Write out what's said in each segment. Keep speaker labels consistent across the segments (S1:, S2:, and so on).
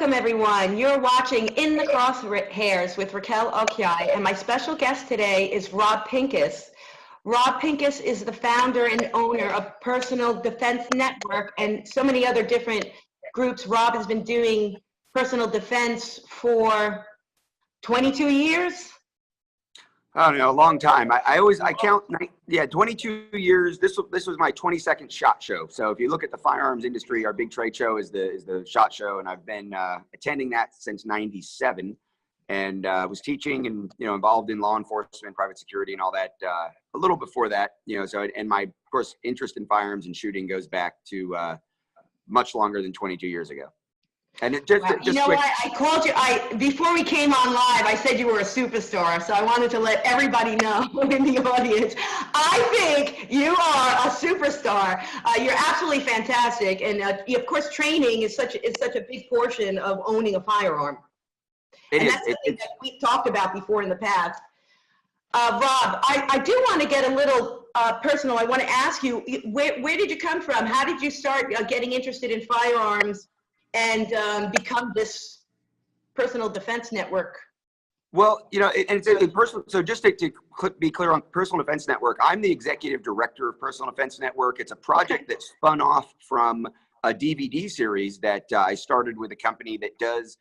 S1: Welcome, everyone. You're watching In the Crosshairs with Raquel Okyay, and my special guest today is Rob Pincus. Rob Pincus is the founder and owner of Personal Defense Network and so many other different groups. Rob has been doing personal defense for 22 years.
S2: I don't know, a long time. I count, 22 years. This was my 22nd SHOT Show. So if you look at the firearms industry, our big trade show is the SHOT Show, and I've been attending that since '97, and was teaching and involved in law enforcement, private security, and all that a little before that. So and my, of course, interest in firearms and shooting goes back to much longer than 22 years ago. And it just,
S1: wow. What? I called you. Before we came on live, I said you were a superstar. So I wanted to let everybody know in the audience. I think you are a superstar. You're absolutely fantastic, and of course, training is such a big portion of owning a firearm. That's something that we've talked about before in the past. Rob, I do want to get a little personal. I want to ask you, where did you come from? How did you start getting interested in firearms and become this personal defense network?
S2: Well, it's a personal. So just to be clear on Personal Defense Network, I'm the executive director of Personal Defense Network. It's a project that spun off from a DVD series that I started with a company that does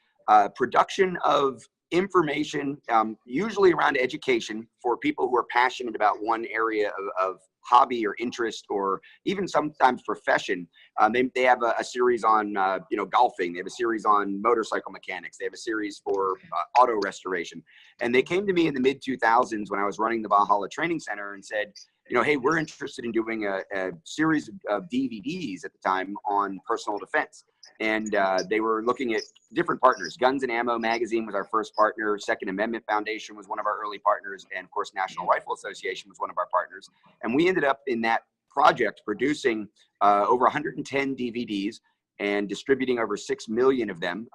S2: production of information, usually around education for people who are passionate about one area of hobby or interest, or even sometimes profession. They have a series on golfing. They have a series on motorcycle mechanics. They have a series for auto restoration. And they came to me in the mid-2000s when I was running the Valhalla Training Center and said, hey, we're interested in doing a series of DVDs at the time on personal defense. And they were looking at different partners. Guns and Ammo Magazine was our first partner. Second Amendment Foundation was one of our early partners. And of course, National Rifle Association was one of our partners. And we ended up in that project producing over 110 DVDs and distributing over 6 million of them,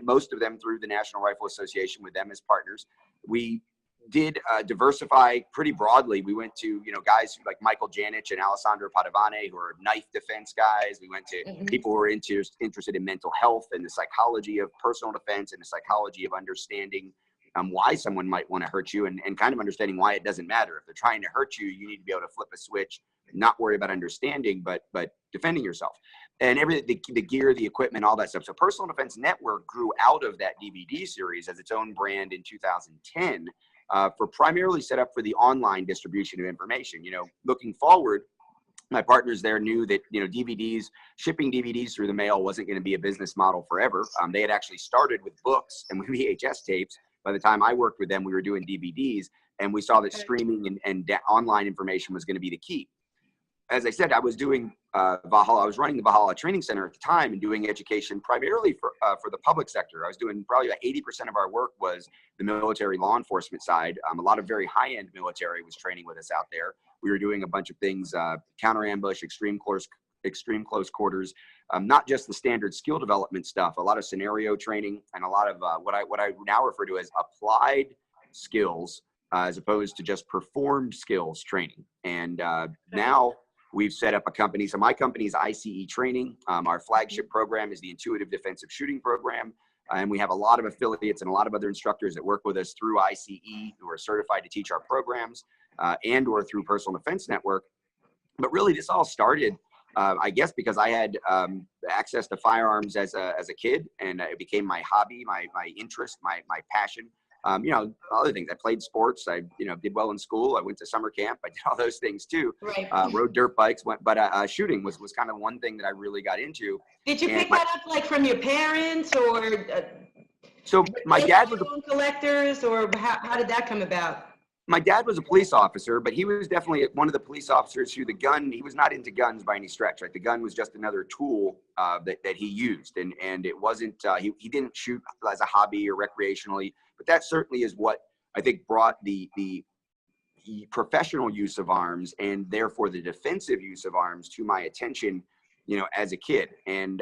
S2: most of them through the National Rifle Association with them as partners. We did diversify pretty broadly. We went to, guys like Michael Janich and Alessandro Padovane, who are knife defense guys. We went to people who are interested in mental health and the psychology of personal defense and the psychology of understanding why someone might want to hurt you, and kind of understanding why it doesn't matter. If they're trying to hurt you, you need to be able to flip a switch, not worry about understanding, but defending yourself. And the gear, the equipment, all that stuff. So Personal Defense Network grew out of that DVD series as its own brand in 2010. For primarily set up for the online distribution of information. Looking forward, my partners there knew that, shipping DVDs through the mail wasn't going to be a business model forever. They had actually started with books and with VHS tapes. By the time I worked with them, we were doing DVDs, and we saw that streaming and online information was going to be the key. As I said, I was doing Valhalla. I was running the Valhalla Training Center at the time and doing education primarily for the public sector. I was doing probably about 80% of our work was the military law enforcement side. A lot of very high-end military was training with us out there. We were doing a bunch of things, counter ambush, extreme close quarters, not just the standard skill development stuff, a lot of scenario training, and a lot of what I now refer to as applied skills as opposed to just performed skills training. And now we've set up a company. So my company is I.C.E. Training. Our flagship program is the Intuitive Defensive Shooting Program. And we have a lot of affiliates and a lot of other instructors that work with us through I.C.E. who are certified to teach our programs and or through Personal Defense Network. But really this all started, I guess, because I had access to firearms as a kid, and it became my hobby, my interest, my passion. Other things. I played sports. I, did well in school. I went to summer camp. I did all those things too.
S1: Right.
S2: Rode dirt bikes. But shooting was kind of one thing that I really got into.
S1: Did you pick that up like from your parents, or?
S2: So my dad was
S1: collectors, or how did that come about?
S2: My dad was a police officer, but he was definitely one of the police officers who he was not into guns by any stretch. Like the gun was just another tool that he used. And it wasn't, he didn't shoot as a hobby or recreationally, but that certainly is what I think brought the professional use of arms and therefore the defensive use of arms to my attention, as a kid. And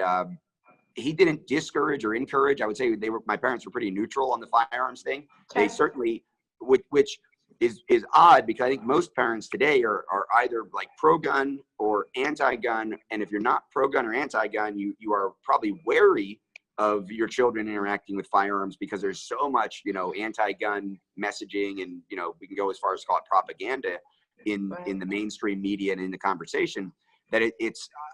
S2: he didn't discourage or encourage. I would say my parents were pretty neutral on the firearms thing. Okay. They certainly, which is odd, because I think most parents today are either like pro-gun or anti-gun. And if you're not pro-gun or anti-gun, you are probably wary of your children interacting with firearms, because there's so much, you know, anti-gun messaging, and, you know, we can go as far as call it propaganda in the mainstream media and in the conversation, that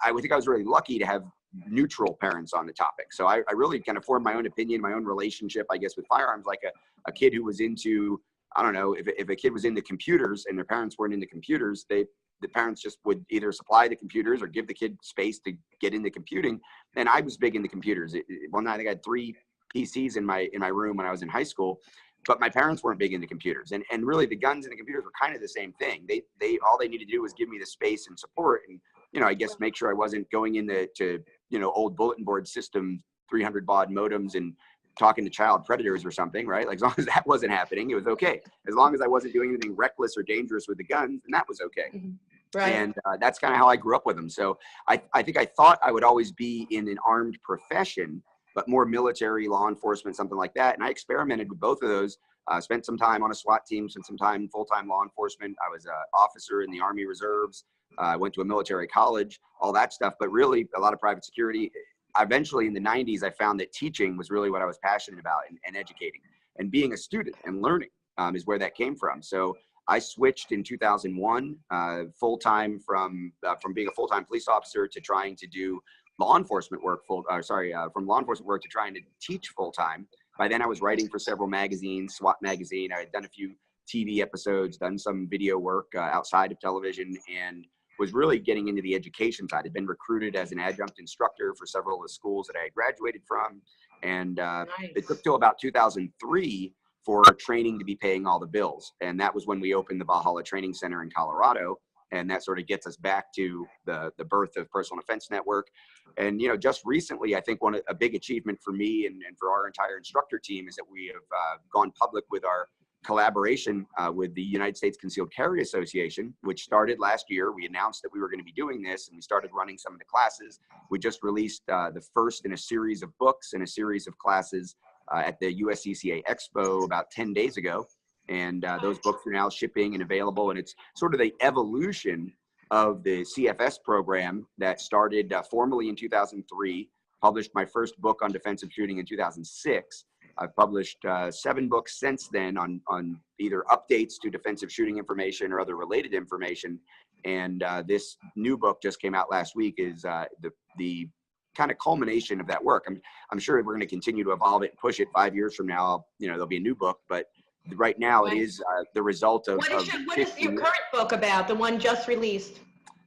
S2: I would think I was really lucky to have neutral parents on the topic. So I really kind of formed my own opinion, my own relationship, I guess, with firearms, like a kid who was into, I don't know, if a kid was into computers and their parents weren't into computers, the parents just would either supply the computers or give the kid space to get into computing. And I was big into computers. One night I had 3 PCs in my room when I was in high school, but my parents weren't big into computers. And really the guns and the computers were kind of the same thing. All they needed to do was give me the space and support, and, you know, I guess make sure I wasn't going into you know, old bulletin board system, 300 baud modems and talking to child predators or something, right? Like, as long as that wasn't happening, it was okay. As long as I wasn't doing anything reckless or dangerous with the guns, then that was okay.
S1: Mm-hmm. Right.
S2: And that's kind of how I grew up with them. So I think I thought I would always be in an armed profession, but more military, law enforcement, something like that. And I experimented with both of those. Spent some time on a SWAT team, spent some time full-time law enforcement. I was an officer in the Army Reserves. I went to a military college, all that stuff, but really a lot of private security. Eventually in the 90s, I found that teaching was really what I was passionate about, and educating, and being a student and learning is where that came from. So I switched in 2001 full-time from being a full-time police officer to trying to do law enforcement work from law enforcement work to trying to teach full-time. By then I was writing for several magazines, SWAT magazine. I had done a few TV episodes, done some video work outside of television, and was really getting into the education side. I'd been recruited as an adjunct instructor for several of the schools that I had graduated from. And
S1: Nice.
S2: It took till about 2003 for training to be paying all the bills. And that was when we opened the Valhalla Training Center in Colorado. And that sort of gets us back to the birth of Personal Defense Network. And, you know, just recently, I think a big achievement for me and for our entire instructor team is that we have gone public with our collaboration with the United States Concealed Carry Association, which started last year. We announced that we were going to be doing this, and we started running some of the classes. We just released the first in a series of books and a series of classes at the USCCA Expo about 10 days ago. And those books are now shipping and available. And it's sort of the evolution of the CFS program that started formally in 2003, published my first book on defensive shooting in 2006. I've published 7 books since then on either updates to defensive shooting information or other related information. And this new book just came out last week is the kind of culmination of that work. I'm sure we're going to continue to evolve it and push it. 5 years from now, you know, there'll be a new book, but right now it is the result of. What
S1: is your current book about, the one just released?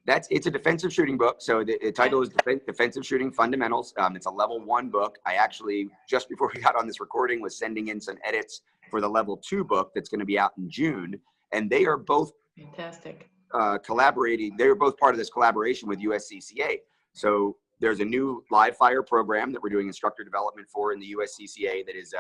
S2: It's a defensive shooting book. So the title is Defensive Shooting Fundamentals. It's a level 1 book. I actually, just before we got on this recording, was sending in some edits for the level 2 book that's going to be out in June. And they are both
S1: fantastic.
S2: Collaborating. They are both part of this collaboration with USCCA. So there's a new live fire program that we're doing instructor development for in the USCCA that is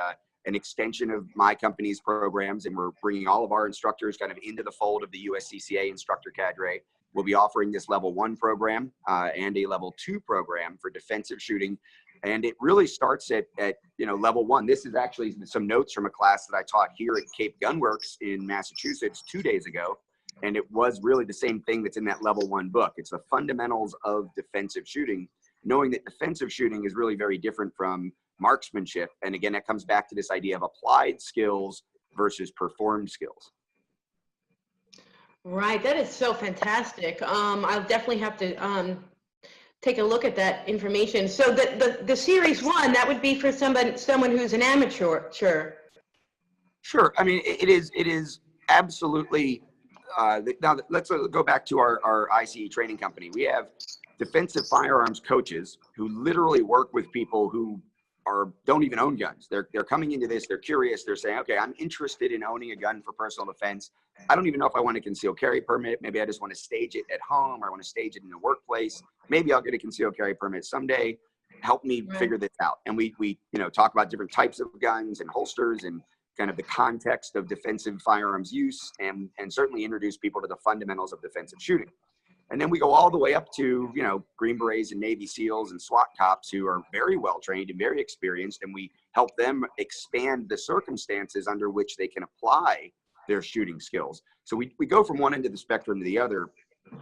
S2: an extension of my company's programs. And we're bringing all of our instructors kind of into the fold of the USCCA instructor cadre. We'll be offering this level 1 program and a level 2 program for defensive shooting. And it really starts at you know, level 1. This is actually some notes from a class that I taught here at Cape Gunworks in Massachusetts 2 days ago. And it was really the same thing that's in that level 1 book. It's the fundamentals of defensive shooting, knowing that defensive shooting is really very different from marksmanship. And again, that comes back to this idea of applied skills versus performed skills.
S1: Right, that is so fantastic. I'll definitely have to take a look at that information. So the series 1, that would be for someone who's an amateur. Sure.
S2: I mean, it is absolutely. Now let's go back to our I.C.E training company. We have defensive firearms coaches who literally work with people who don't even own guns. They're coming into this, they're curious, they're saying, okay, I'm interested in owning a gun for personal defense. I don't even know if I want a concealed carry permit. Maybe I just want to stage it at home, or I want to stage it in the workplace. Maybe I'll get a concealed carry permit someday. Help me figure this out. And we you know, talk about different types of guns and holsters and kind of the context of defensive firearms use, and certainly introduce people to the fundamentals of defensive shooting. And then we go all the way up to, you know, Green Berets and Navy SEALs and SWAT cops who are very well trained and very experienced, and we help them expand the circumstances under which they can apply their shooting skills. So we go from one end of the spectrum to the other.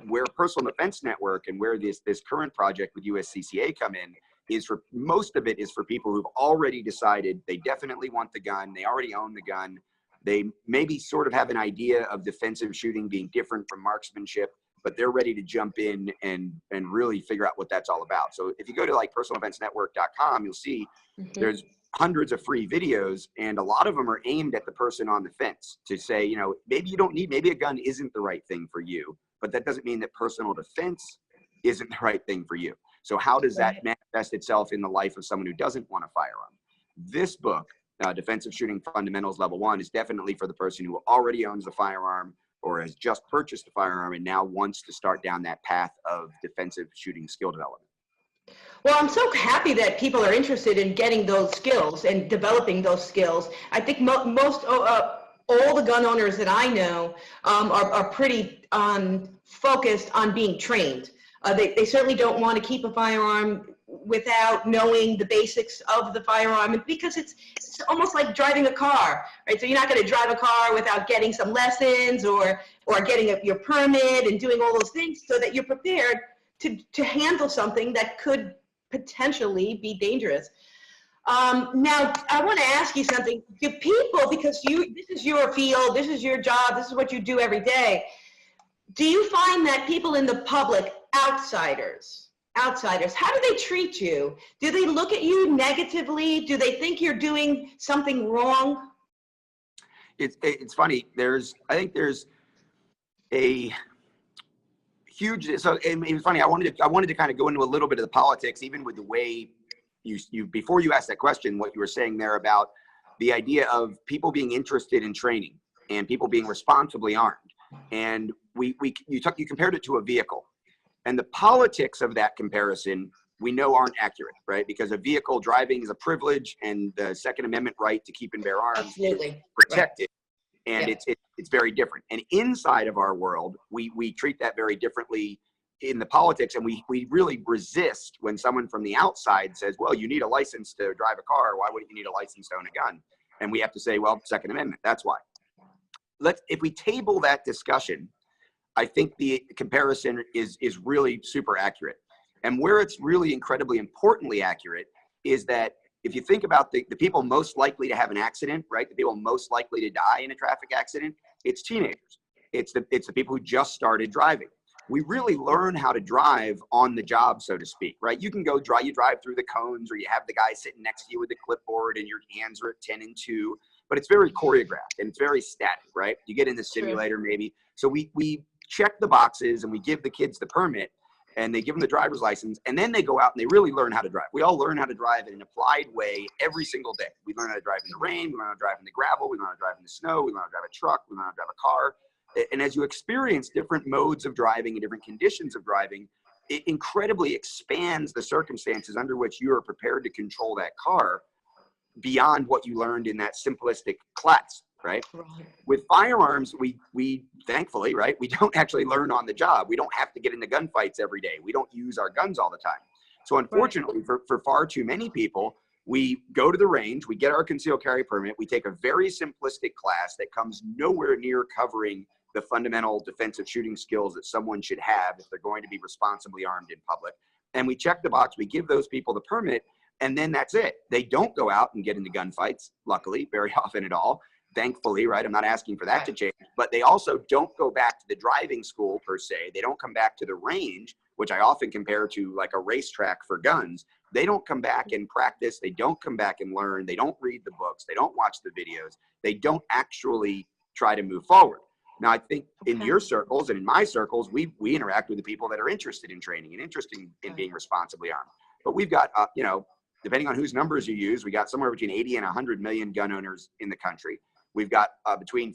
S2: Where Personal Defense Network and where this current project with USCCA come in is for most of it is for people who've already decided they definitely want the gun. They already own the gun. They maybe sort of have an idea of defensive shooting being different from marksmanship, but they're ready to jump in and really figure out what that's all about. So if you go to like personaldefensenetwork.com, you'll see there's hundreds of free videos, and a lot of them are aimed at the person on the fence to say, you know, maybe you don't need, maybe a gun isn't the right thing for you, but that doesn't mean that personal defense isn't the right thing for you. So how does that manifest itself in the life of someone who doesn't want a firearm? This book, Defensive Shooting Fundamentals Level 1, is definitely for the person who already owns the firearm or has just purchased a firearm and now wants to start down that path of defensive shooting skill development.
S1: Well, I'm so happy that people are interested in getting those skills and developing those skills. I think most all the gun owners that I know are pretty focused on being trained. They certainly don't want to keep a firearm without knowing the basics of the firearm, because it's almost like driving a car, right? So you're not going to drive a car without getting some lessons or getting your permit and doing all those things so that you're prepared to handle something that could potentially be dangerous. Now, I want to ask you something. Do people, because this is your field, this is your job, this is what you do every day, do you find that people in the public, outsiders, how do they treat you? Do they look at you negatively? Do they think you're doing something wrong?
S2: It's funny. I think there's a huge, so it was funny. I wanted to kind of go into a little bit of the politics, even with the way you before you asked that question, what you were saying there about the idea of people being interested in training and people being responsibly armed. And you compared it to a vehicle. And the politics of that comparison, we know aren't accurate, right? Because a vehicle driving is a privilege, and the Second Amendment right to keep and bear arms is protected. Right. And it's very different. And inside of our world, we treat that very differently in the politics, and we really resist when someone from the outside says, well, you need a license to drive a car. Why wouldn't you need a license to own a gun? And we have to say, well, Second Amendment, that's why. If we table that discussion, I think the comparison is really super accurate. And where it's really incredibly importantly accurate is that if you think about the people most likely to have an accident, right? The people most likely to die in a traffic accident, it's teenagers. It's the people who just started driving. We really learn how to drive on the job, so to speak, right? You can go drive through the cones, or you have the guy sitting next to you with the clipboard and your hands are at 10 and 2, but it's very choreographed and it's very static, right? You get in the simulator maybe. So we check the boxes and we give the kids the permit and they give them the driver's license, and then they go out and they really learn how to drive. We all learn how to drive in an applied way every single day. We learn how to drive in the rain, we learn how to drive in the gravel, we learn how to drive in the snow, we learn how to drive a truck, we learn how to drive a car. And as you experience different modes of driving and different conditions of driving, it incredibly expands the circumstances under which you are prepared to control that car beyond what you learned in that simplistic class, right? With firearms, we thankfully, right, we don't actually learn on the job. We don't have to get into gunfights every day. We don't use our guns all the time. So unfortunately, for far too many people, we go to the range, we get our concealed carry permit, we take a very simplistic class that comes nowhere near covering the fundamental defensive shooting skills that someone should have if they're going to be responsibly armed in public. And we check the box, we give those people the permit, and then that's it. They don't go out and get into gunfights, luckily, very often at all. Thankfully, right? I'm not asking for that to change, but they also don't go back to the driving school per se. They don't come back to the range, which I often compare to like a racetrack for guns. They don't come back and practice. They don't come back and learn. They don't read the books. They don't watch the videos. They don't actually try to move forward. Now, I think in your circles and in my circles, we interact with the people that are interested in training and interested in being responsibly armed. But we've got, you know, depending on whose numbers you use, we got somewhere between 80 and 100 million gun owners in the country. We've got between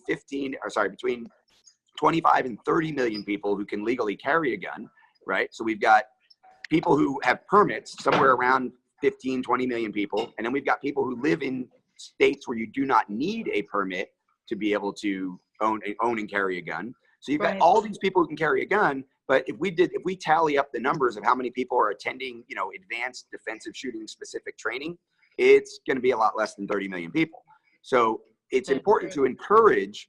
S2: 25 and 30 million people who can legally carry a gun, right? So we've got people who have permits, somewhere around 15, 20 million people. And then we've got people who live in states where you do not need a permit to be able to own and carry a gun. So you've got all these people who can carry a gun, but if we tally up the numbers of how many people are attending, you know, advanced defensive shooting specific training, it's going to be a lot less than 30 million people. So it's important to encourage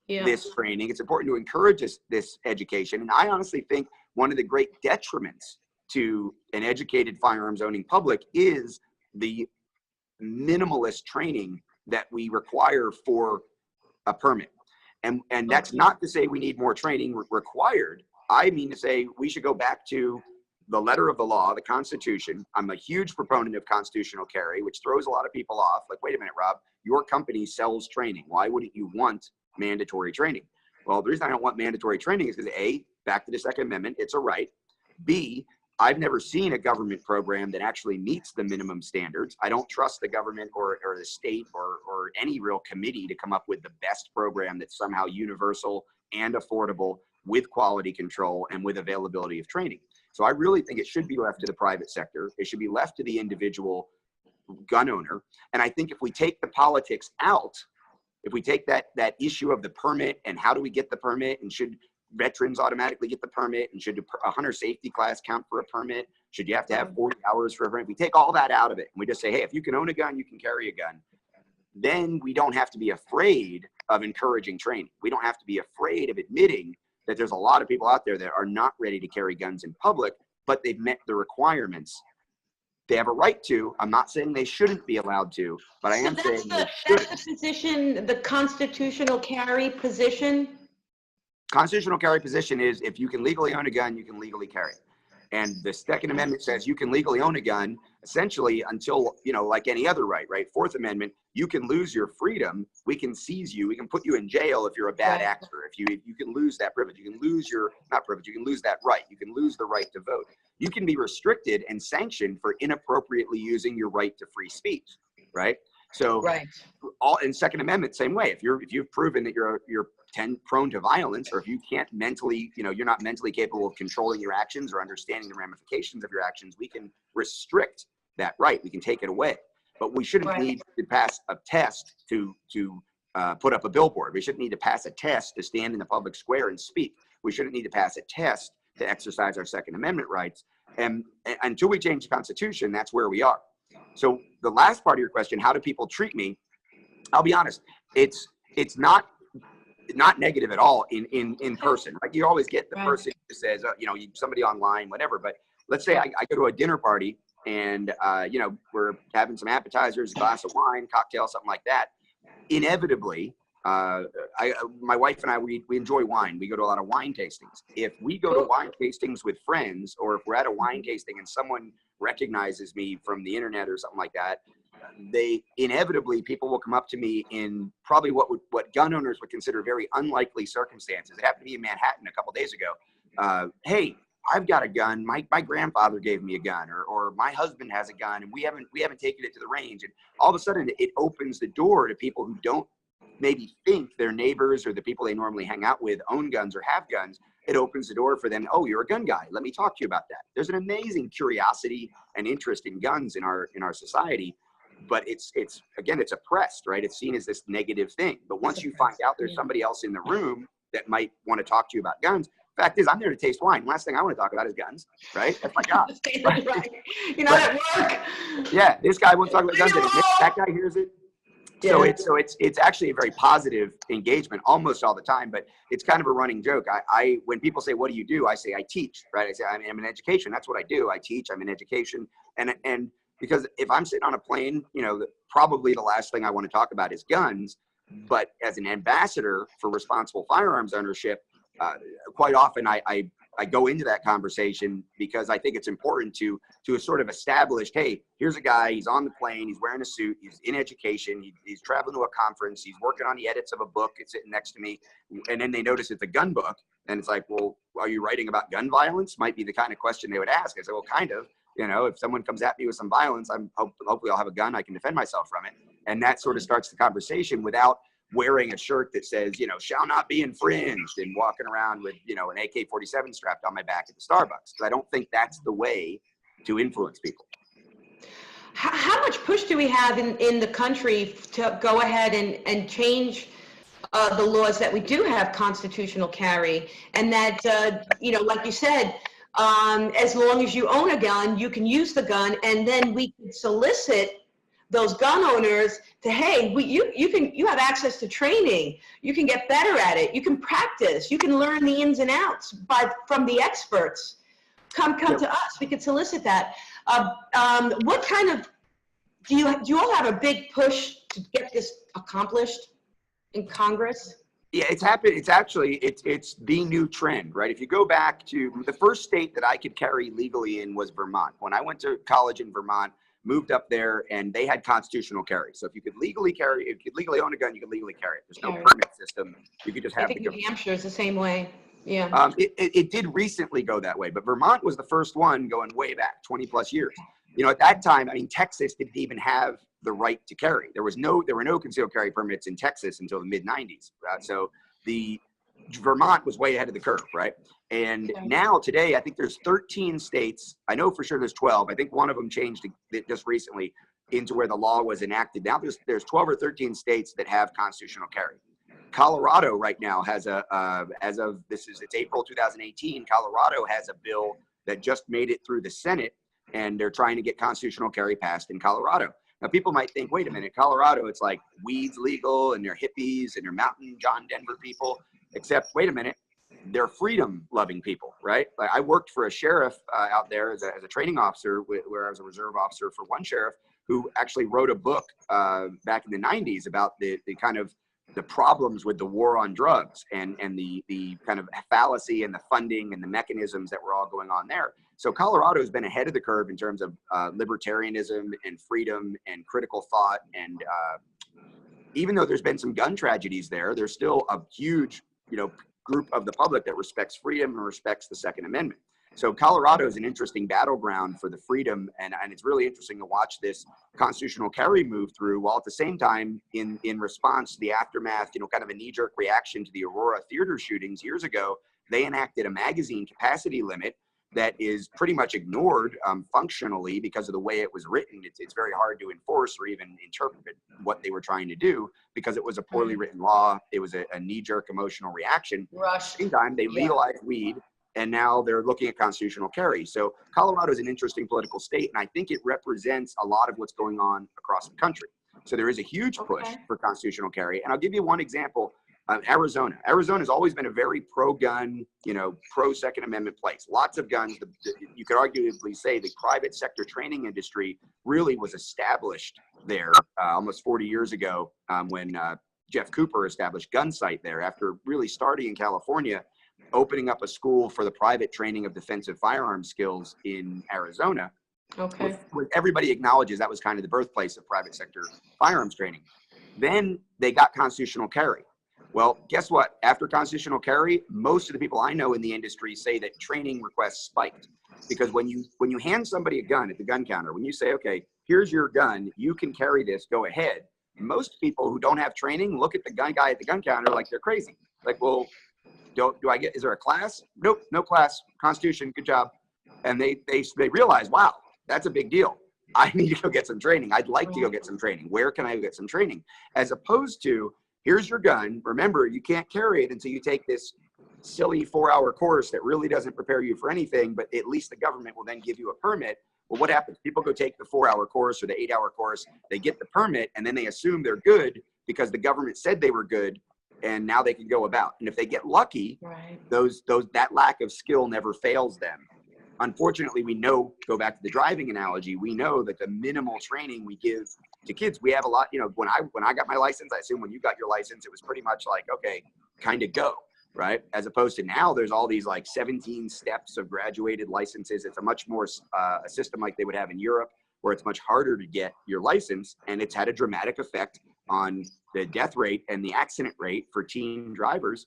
S2: this training. It's important to encourage this education. And I honestly think one of the great detriments to an educated firearms owning public is the minimalist training that we require for a permit. And that's not to say we need more training required. I mean to say we should go back to the letter of the law, the Constitution. I'm a huge proponent of constitutional carry, which throws a lot of people off. Like, wait a minute, Rob, your company sells training. Why wouldn't you want mandatory training? Well, the reason I don't want mandatory training is because A, back to the Second Amendment, it's a right. B, I've never seen a government program that actually meets the minimum standards. I don't trust the government or the state or any real committee to come up with the best program that's somehow universal and affordable with quality control and with availability of training. So I really think it should be left to the private sector. It should be left to the individual gun owner. And I think if we take the politics out, if we take that issue of the permit and how do we get the permit, and should veterans automatically get the permit, and should a hunter safety class count for a permit? Should you have to have 40 hours for a permit? We take all that out of it and we just say, hey, if you can own a gun, you can carry a gun. Then we don't have to be afraid of encouraging training. We don't have to be afraid of admitting that there's a lot of people out there that are not ready to carry guns in public, but they've met the requirements. They have a right to. I'm not saying they shouldn't be allowed to, but I am saying they should.
S1: That's the position, the constitutional carry position?
S2: Constitutional carry position is if you can legally own a gun, you can legally carry it. And the Second Amendment says you can legally own a gun essentially until, like any other right? Fourth Amendment, you can lose your freedom. We can seize you. We can put you in jail if you're a bad actor. If you can lose that privilege, you can lose your, not privilege, you can lose that right. You can lose the right to vote. You can be restricted and sanctioned for inappropriately using your right to free speech, right? So all in Second Amendment, same way. If you've proven that you're prone to violence, or if you can't mentally, you're not mentally capable of controlling your actions or understanding the ramifications of your actions, we can restrict that right. We can take it away. But we shouldn't need to pass a test to put up a billboard. We shouldn't need to pass a test to stand in the public square and speak. We shouldn't need to pass a test to exercise our Second Amendment rights. And until we change the Constitution, that's where we are. So the last part of your question, how do people treat me? I'll be honest, it's not negative at all in person. Like, you always get the person who says, somebody online, whatever. But let's say I go to a dinner party and, we're having some appetizers, a glass of wine, cocktail, something like that. Inevitably, my wife and I, we enjoy wine. We go to a lot of wine tastings. If we go to wine tastings with friends, or if we're at a wine tasting and someone recognizes me from the internet or something like that, people will come up to me in probably what gun owners would consider very unlikely circumstances. It happened to me in Manhattan a couple days ago. Hey, I've got a gun. My grandfather gave me a gun, or my husband has a gun, and we haven't taken it to the range. And all of a sudden, it opens the door to people who don't maybe think their neighbors or the people they normally hang out with own guns or have guns. It opens the door for them. Oh, you're a gun guy. Let me talk to you about that. There's an amazing curiosity and interest in guns in our society, but it's oppressed, right? It's seen as this negative thing. But once you find out there's somebody else in the room that might want to talk to you about guns, fact is, I'm there to taste wine. Last thing I want to talk about is guns, right? That's my job.
S1: Right. You're not at work.
S2: Yeah, this guy wants to talk about guns, and that guy hears it. So it's actually a very positive engagement almost all the time, but it's kind of a running joke. When people say, what do you do? I say, I teach, right? I say, I'm in education. That's what I do. I teach, I'm in education. And because if I'm sitting on a plane, probably the last thing I want to talk about is guns. But as an ambassador for responsible firearms ownership, quite often I go into that conversation because I think it's important to sort of establish, hey, here's a guy, he's on the plane, he's wearing a suit, he's in education, he's traveling to a conference, he's working on the edits of a book, it's sitting next to me, and then they notice it's a gun book, and it's like, well, are you writing about gun violence? Might be the kind of question they would ask. I say, well, kind of. If someone comes at me with some violence, hopefully I'll have a gun, I can defend myself from it. And that sort of starts the conversation without wearing a shirt that says, shall not be infringed, and walking around with, an AK-47 strapped on my back at the Starbucks. Because I don't think that's the way to influence people.
S1: How much push do we have in the country to go ahead and change the laws that we do have constitutional carry, and that, like you said, as long as you own a gun, you can use the gun, and then we can solicit those gun owners to, hey, you have access to training, you can get better at it, you can practice, you can learn the ins and outs from the experts. come to us. We could solicit that. What kind of, do you all have a big push to get this accomplished in Congress?
S2: Yeah, it's happened. It's actually, it's the new trend, right? If you go back to the first state that I could carry legally in was Vermont. When I went to college in Vermont, moved up there, and they had constitutional carry. So if you could legally carry, if you could legally own a gun, you could legally carry it. There's no permit system. You could just have
S1: I think New Hampshire is the same way. Yeah.
S2: It did recently go that way, but Vermont was the first one going way back 20 plus years. You know, at that time, I mean, Texas didn't even have the right to carry. There were no concealed carry permits in Texas until the mid 90s. So the Vermont was way ahead of the curve, right? And now today, I think there's 13 states. I know for sure there's 12. I think one of them changed just recently into where the law was enacted. Now there's 12 or 13 states that have constitutional carry. Colorado right now has as of it's April 2018, Colorado has a bill that just made it through the Senate, and they're trying to get constitutional carry passed in Colorado. Now, people might think, wait a minute, Colorado, it's like weed's legal and they're hippies and they're mountain John Denver people, except, wait a minute, they're freedom-loving people, right? Like, I worked for a sheriff out there as a training officer, where I was a reserve officer for one sheriff who actually wrote a book back in the 90s about the kind of the problems with the war on drugs and the kind of fallacy and the funding and the mechanisms that were all going on there. So Colorado has been ahead of the curve in terms of libertarianism and freedom and critical thought. And even though there's been some gun tragedies there, there's still a huge, group of the public that respects freedom and respects the Second Amendment. So Colorado is an interesting battleground for the freedom, and it's really interesting to watch this constitutional carry move through, while at the same time, in response to the aftermath, kind of a knee-jerk reaction to the Aurora theater shootings years ago, they enacted a magazine capacity limit that is pretty much ignored functionally because of the way it was written. It's very hard to enforce or even interpret what they were trying to do because it was a poorly written law. It was a knee-jerk emotional reaction. At the same time, they legalized weed, and now they're looking at constitutional carry. So Colorado is an interesting political state, and I think it represents a lot of what's going on across the country. So there is a huge push for constitutional carry. And I'll give you one example. Arizona. Arizona's always been a very pro-gun, pro-Second Amendment place. Lots of guns. You could arguably say the private sector training industry really was established there almost 40 years ago when Jeff Cooper established Gunsight there after really starting in California, opening up a school for the private training of defensive firearms skills in Arizona. Okay. Where everybody acknowledges that was kind of the birthplace of private sector firearms training. Then they got constitutional carry. Well, guess what? After constitutional carry, most of the people I know in the industry say that training requests spiked, because when you hand somebody a gun at the gun counter, when you say, okay, here's your gun, you can carry this, go ahead. Most people who don't have training look at the gun guy at the gun counter like they're crazy. Like, well, is there a class? Nope, no class. Constitution, good job. And they realize, wow, that's a big deal. I need to go get some training. I'd like to go get some training. Where can I get some training? As opposed to, here's your gun. Remember, you can't carry it until you take this silly 4-hour course that really doesn't prepare you for anything, but at least the government will then give you a permit. Well, what happens? People go take the 4-hour course or the 8-hour course, they get the permit, and then they assume they're good because the government said they were good, and now they can go about. And if they get lucky, that lack of skill never fails them. Unfortunately, we know, go back to the driving analogy, we know that the minimal training we give to kids, we have a lot, when I got my license, I assume when you got your license, it was pretty much like, okay, kind of go, right? As opposed to now, there's all these like 17 steps of graduated licenses. It's a much more a system like they would have in Europe, where it's much harder to get your license, and it's had a dramatic effect on the death rate and the accident rate for teen drivers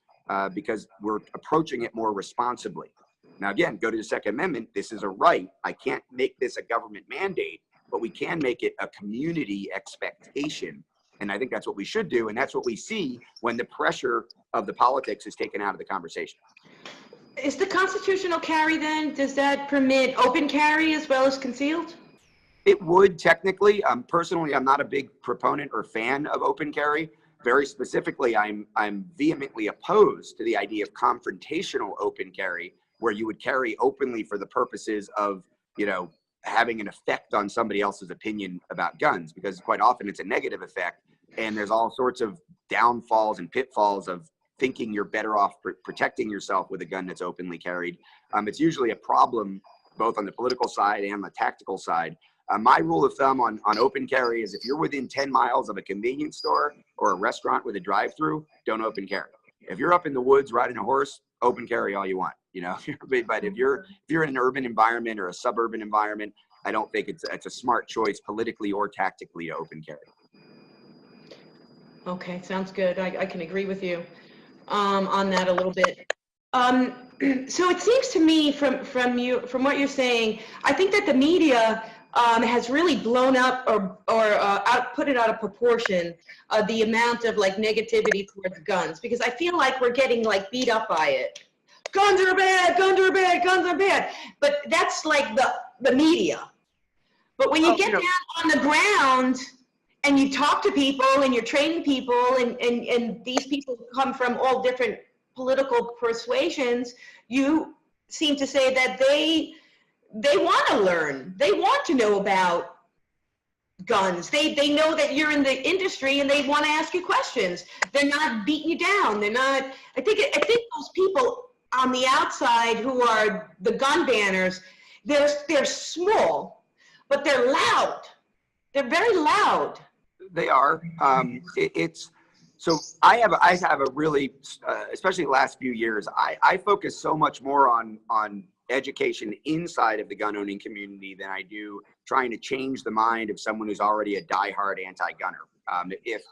S2: because we're approaching it more responsibly. Now, again, go to the Second Amendment. This is a right. I can't make this a government mandate, but we can make it a community expectation. And I think that's what we should do. And that's what we see when the pressure of the politics is taken out of the conversation.
S1: Is the constitutional carry then, does that permit open carry as well as concealed?
S2: It would technically. Personally, I'm not a big proponent or fan of open carry. Very specifically, I'm vehemently opposed to the idea of confrontational open carry, where you would carry openly for the purposes of, having an effect on somebody else's opinion about guns, because quite often it's a negative effect, and there's all sorts of downfalls and pitfalls of thinking you're better off protecting yourself with a gun that's openly carried. It's usually a problem both on the political side and the tactical side. My rule of thumb on open carry is if you're within 10 miles of a convenience store or a restaurant with a drive-through, don't open carry. If you're up in the woods riding a horse, open carry all you want, you know. But if you're in an urban environment or a suburban environment, I don't think it's a smart choice politically or tactically to open carry.
S1: Okay, sounds good. I can agree with you on that a little bit. So it seems to me from what you're saying, I think that the media has really blown up or put it out of proportion the amount of like negativity towards guns, because I feel like we're getting like beat up by it. Guns are bad, guns are bad, guns are bad. But that's like the media. But when you get down on the ground and you talk to people and you're training people and these people come from all different political persuasions, you seem to say that they want to learn. They want to know about guns. They know that you're in the industry and they want to ask you questions. They're not beating you down. They're not, I think those people on the outside who are the gun banners, they're small, but they're loud. They're very loud.
S2: They are. So I have a really, especially the last few years, I focus so much more on education inside of the gun owning community than I do trying to change the mind of someone who's already a diehard anti-gunner. If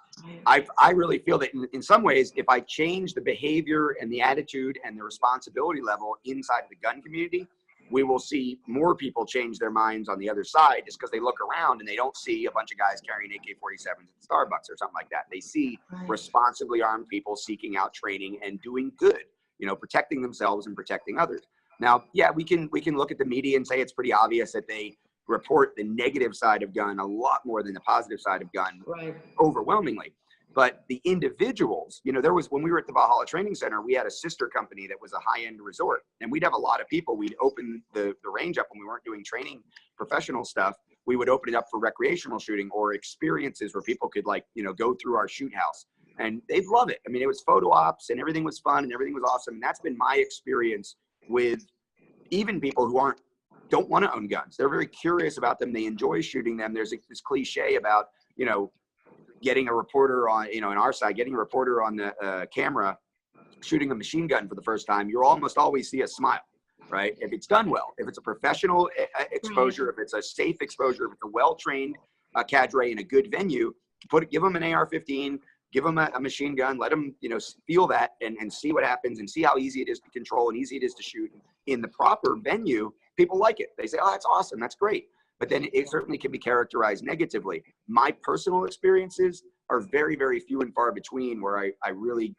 S2: I really feel that in some ways, if I change the behavior and the attitude and the responsibility level inside of the gun community, we will see more people change their minds on the other side, just because they look around and they don't see a bunch of guys carrying AK-47s at Starbucks or something like that. They see responsibly armed people seeking out training and doing good, you know, protecting themselves and protecting others. Now, yeah, we can look at the media and say it's pretty obvious that they report the negative side of gun a lot more than the positive side of gun, overwhelmingly. But the individuals, you know, when we were at the Valhalla Training Center, we had a sister company that was a high-end resort, and we'd have a lot of people. We'd open the range up when we weren't doing training professional stuff. We would open it up for recreational shooting or experiences where people could, like, you know, go through our shoot house, and they'd love it. I mean, it was photo ops and everything was fun and everything was awesome. And that's been my experience with even people who don't want to own guns. They're very curious about them. They enjoy shooting them. There's this cliche about, you know, getting a reporter on, you know, on our side, getting a reporter on the camera, shooting a machine gun for the first time, you almost always see a smile, right? If it's done well, if it's a professional exposure, if it's a safe exposure, if it's a well-trained cadre in a good venue, give them an AR-15, give them a machine gun, let them, you know, feel that and see what happens and see how easy it is to control and easy it is to shoot in the proper venue. People like it. They say, oh, that's awesome. That's great. But then it certainly can be characterized negatively. My personal experiences are very, very few and far between where I really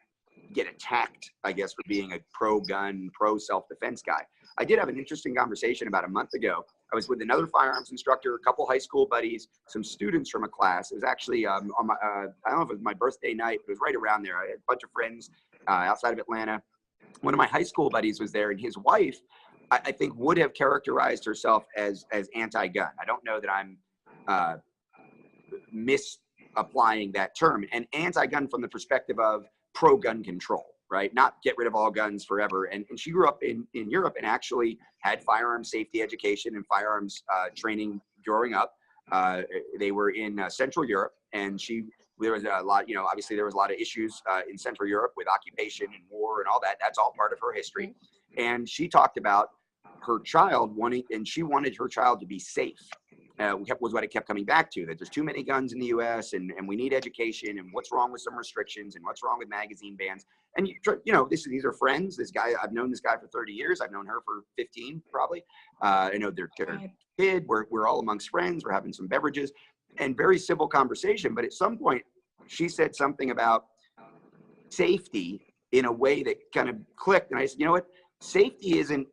S2: get attacked, I guess, for being a pro-gun, pro-self-defense guy. I did have an interesting conversation about a month ago. I was with another firearms instructor, a couple high school buddies, some students from a class. It was actually on my, I don't know if it was my birthday night, but it was right around there. I had a bunch of friends outside of Atlanta. One of my high school buddies was there, and his wife, I think, would have characterized herself as anti-gun. I don't know that I'm misapplying that term. And anti-gun from the perspective of pro-gun control, right? Not get rid of all guns forever. And she grew up in Europe and actually had firearms safety education and firearms training growing up. They were in Central Europe, and there was a lot, you know, obviously there was a lot of issues in Central Europe with occupation and war and all that. That's all part of her history. And she talked about her child she wanted her child to be safe. Was what it kept coming back to, that there's too many guns in the US and we need education, and what's wrong with some restrictions and what's wrong with magazine bans. And you know, these are friends. This guy, I've known this guy for 30 years. I've known her for 15 probably. I know their kid. We're all amongst friends. We're having some beverages and very civil conversation. But at some point she said something about safety in a way that kind of clicked. And I said, you know what? Safety isn't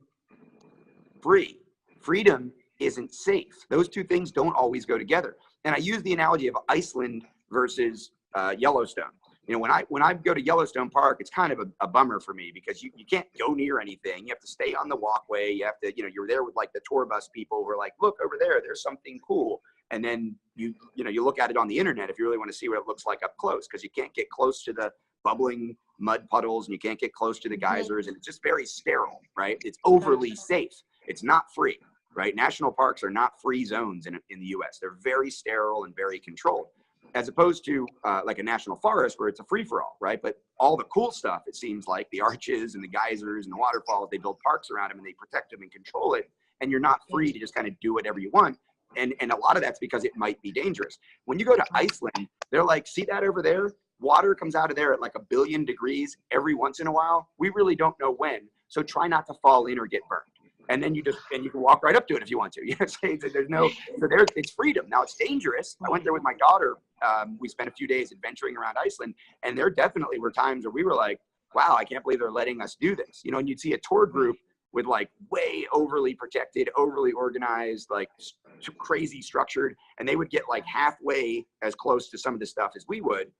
S2: free. Freedom isn't safe. Those two things don't always go together. And I use the analogy of Iceland versus Yellowstone. You know, when I go to Yellowstone Park, it's kind of a bummer for me because you can't go near anything. You have to stay on the walkway. You have to, you know, you're there with like the tour bus people who are like, look over there, there's something cool. And then you look at it on the internet if you really want to see what it looks like up close, because you can't get close to the bubbling mud puddles and you can't get close to the geysers, and it's just very sterile, right? It's overly safe. It's not free. right? National parks are not free zones in the US. They're very sterile and very controlled, as opposed to like a national forest where it's a free-for-all, right? But all the cool stuff, it seems like, the arches and the geysers and the waterfalls, they build parks around them and they protect them and control it. And you're not free to just kind of do whatever you want. And a lot of that's because it might be dangerous. When you go to Iceland, they're like, see that over there? Water comes out of there at like 1 billion degrees every once in a while. We really don't know when. So try not to fall in or get burned. And then you can walk right up to it if you want to. You know, there's no, so there, it's freedom. Now it's dangerous. I went there with my daughter. We spent a few days adventuring around Iceland, and there definitely were times where we were like, wow, I can't believe they're letting us do this. You know, and you'd see a tour group with like way overly protected, overly organized, like crazy structured, and they would get like halfway as close to some of the stuff as we would.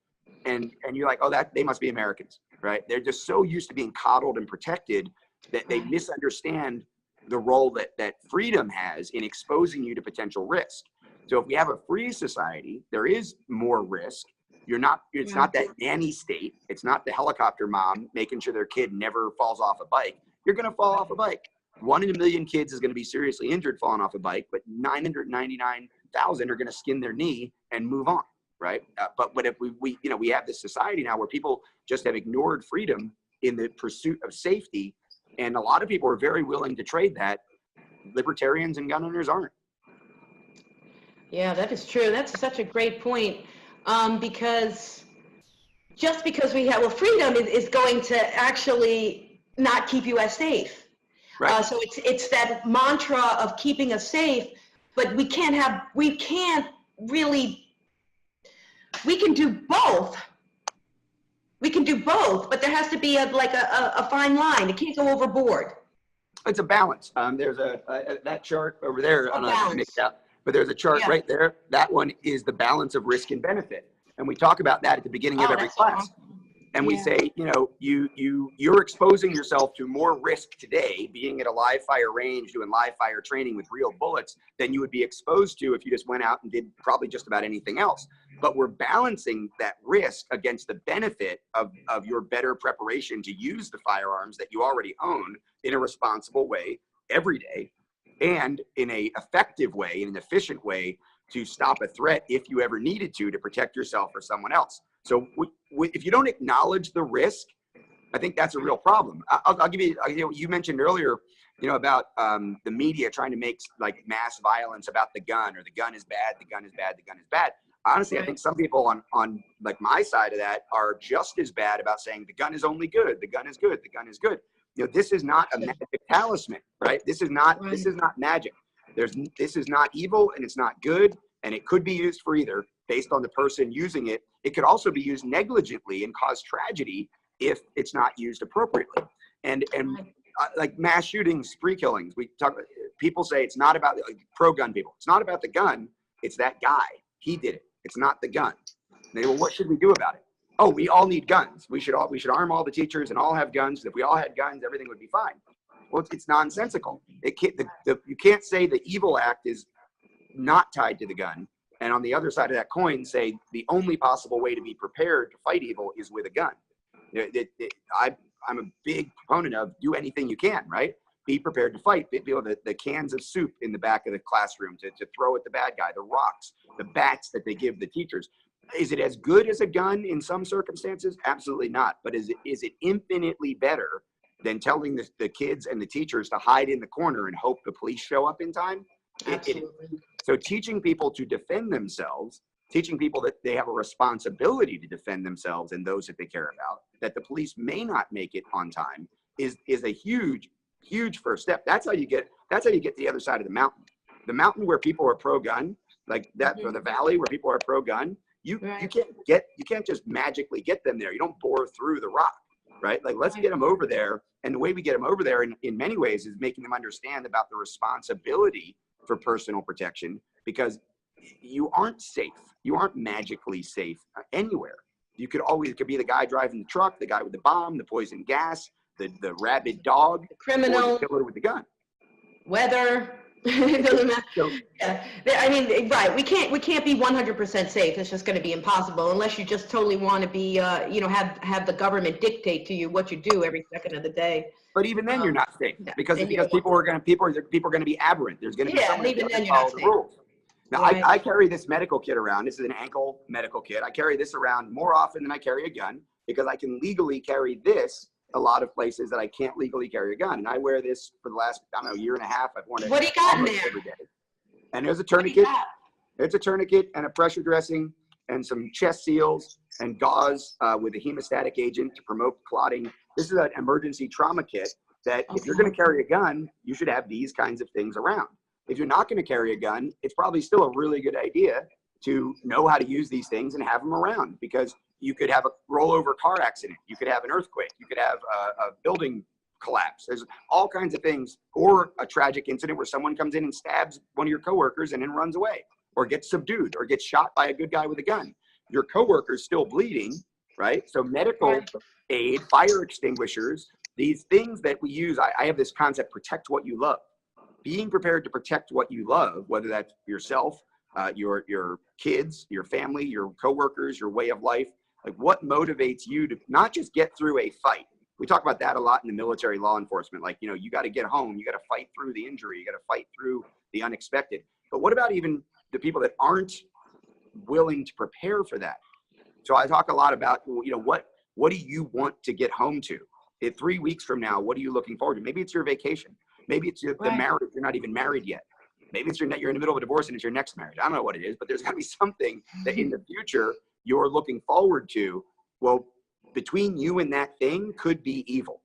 S2: And you're like, oh, that they must be Americans, right? They're just so used to being coddled and protected that they misunderstand the role that freedom has in exposing you to potential risk. So if we have a free society, there is more risk. It's not that nanny state. It's not the helicopter mom making sure their kid never falls off a bike. You're going to fall off a bike. 1 in a million kids is going to be seriously injured falling off a bike, but 999,000 are going to skin their knee and move on, right? But if we have this society now where people just have ignored freedom in the pursuit of safety, and a lot of people are very willing to trade that. Libertarians and gun owners aren't.
S1: Yeah, that is true. That's such a great point, because just because we have, well, freedom is going to actually not keep you as safe.
S2: Right.
S1: So it's that mantra of keeping us safe, but we can do both. We can do both, but there has to be a fine line. It can't go overboard.
S2: It's a balance. There's that chart over there. I don't know if you mixed out, but there's a chart right there. That one is the balance of risk and benefit. And we talk about that at the beginning of every class. And we say, you know, you're exposing yourself to more risk today being at a live fire range doing live fire training with real bullets than you would be exposed to if you just went out and did probably just about anything else. But we're balancing that risk against the benefit of your better preparation to use the firearms that you already own in a responsible way every day, and in a effective way, in an efficient way, to stop a threat if you ever needed to protect yourself or someone else. So if you don't acknowledge the risk, I think that's a real problem. I'll give you, you mentioned earlier, you know, about the media trying to make like mass violence about the gun, or the gun is bad, the gun is bad, the gun is bad. Honestly, I think some people on like my side of that are just as bad about saying the gun is only good, the gun is good, the gun is good. You know, this is not a magic talisman, right? This is not magic. This is not evil, and it's not good, and it could be used for either based on the person using it. It could also be used negligently and cause tragedy if it's not used appropriately. And like mass shootings, spree killings, people say it's not about pro-gun people. It's not about the gun. It's that guy. He did it. It's not the gun. And they go, well, what should we do about it? Oh, we all need guns. We should arm all the teachers and all have guns. If we all had guns, everything would be fine. Well, it's nonsensical. You can't say the evil act is not tied to the gun, and on the other side of that coin, say the only possible way to be prepared to fight evil is with a gun. I'm a big proponent of do anything you can, right? Be prepared to fight. The cans of soup in the back of the classroom to throw at the bad guy, the rocks, the bats that they give the teachers. Is it as good as a gun in some circumstances? Absolutely not. But is it infinitely better than telling the kids and the teachers to hide in the corner and hope the police show up in time? So teaching people to defend themselves, teaching people that they have a responsibility to defend themselves and those that they care about, that the police may not make it on time, is a huge first step. That's how you get to the other side of the mountain. The mountain where people are pro-gun, like that, or the valley where people are pro-gun, you can't just magically get them there. You don't bore through the rock, right? Like, let's get them over there. And the way we get them over there in many ways is making them understand about the responsibility for personal protection, because you aren't safe. You aren't magically safe anywhere. It could be the guy driving the truck, the guy with the bomb, the poison gas, the rabid dog,
S1: the criminal,
S2: or the killer with the gun.
S1: weather. It doesn't matter.
S2: So,
S1: Yeah. I mean, right. We can't be 100% safe. It's just going to be impossible unless you just totally want to be, have the government dictate to you what you do every second of the day.
S2: but even then, you're not safe
S1: Yeah,
S2: because
S1: and you don't want
S2: people are going to be aberrant. There's going to be
S1: Yeah,
S2: someone
S1: and
S2: who
S1: even then
S2: doesn't
S1: you're not
S2: follow the
S1: safe.
S2: rules. Now,
S1: Right.
S2: I carry this medical kit around. This is an ankle medical kit. I carry this around more often than I carry a gun because I can legally carry this a lot of places that I can't legally carry a gun. And I wear this for the last, I don't know, year and a half. I've worn it
S1: What do you got in
S2: almost
S1: there?
S2: every day. And there's a
S1: What do you
S2: tourniquet.
S1: got?
S2: It's a tourniquet and a pressure dressing and some chest seals and gauze with a hemostatic agent to promote clotting. This is an emergency trauma kit that if you're going to carry a gun, you should have these kinds of things around. If you're not going to carry a gun, it's probably still a really good idea to know how to use these things and have them around, because you could have a rollover car accident. You could have an earthquake. You could have a building collapse. There's all kinds of things, or a tragic incident where someone comes in and stabs one of your coworkers and then runs away, or gets subdued, or gets shot by a good guy with a gun. Your coworker's still bleeding, right? So medical aid, fire extinguishers, these things that we use. I have this concept: protect what you love. Being prepared to protect what you love, whether that's yourself, your kids, your family, your coworkers, your way of life. Like, what motivates you to not just get through a fight? We talk about that a lot in the military law enforcement. Like, you got to get home, you got to fight through the injury, you got to fight through the unexpected. But what about even the people that aren't willing to prepare for that? So I talk a lot about, what do you want to get home to? If 3 weeks from now, what are you looking forward to? Maybe it's your vacation. Maybe it's the marriage. You're not even married yet. Maybe it's you're in the middle of a divorce and it's your next marriage. I don't know what it is, but there's got to be something that in the future you're looking forward to. Well, between you and that thing could be evil.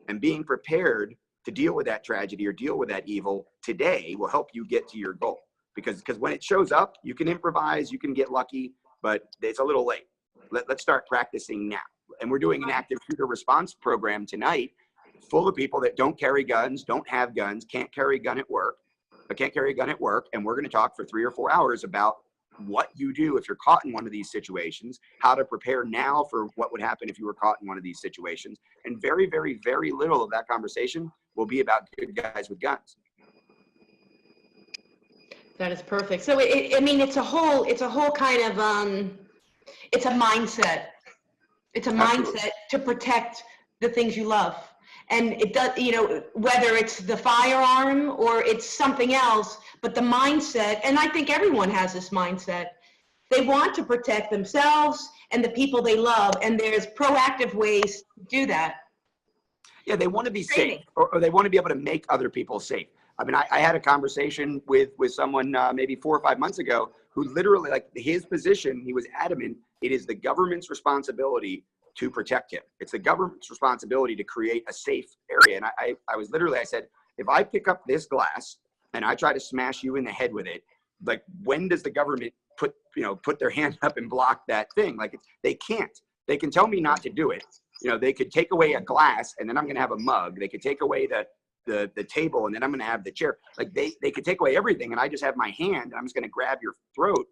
S2: And being prepared to deal with that tragedy or deal with that evil today will help you get to your goal. Because when it shows up, you can improvise, you can get lucky, but it's a little late. Let's start practicing now. And we're doing an active shooter response program tonight, full of people that don't carry guns, don't have guns, can't carry a gun at work. And we're going to talk for 3 or 4 hours about what you do if you're caught in one of these situations, how to prepare now for what would happen if you were caught in one of these situations. And very, very, very little of that conversation will be about good guys with guns.
S1: That is perfect. So it's a whole kind of, it's a mindset. It's a mindset to protect the things you love. And it does, whether it's the firearm or it's something else, but the mindset, and I think everyone has this mindset, they want to protect themselves and the people they love, and there's proactive ways to do that.
S2: Yeah, they want to be safe, or they want to be able to make other people safe. I mean, I had a conversation with someone maybe 4 or 5 months ago who literally, like, his position, he was adamant, it is the government's responsibility to protect him. It's the government's responsibility to create a safe area. And I said, if I pick up this glass and I try to smash you in the head with it, like, when does the government put their hand up and block that thing? Like, they can't. They can tell me not to do it. They could take away a glass and then I'm going to have a mug. They could take away the table and then I'm going to have the chair. Like, they could take away everything and I just have my hand and I'm just going to grab your throat.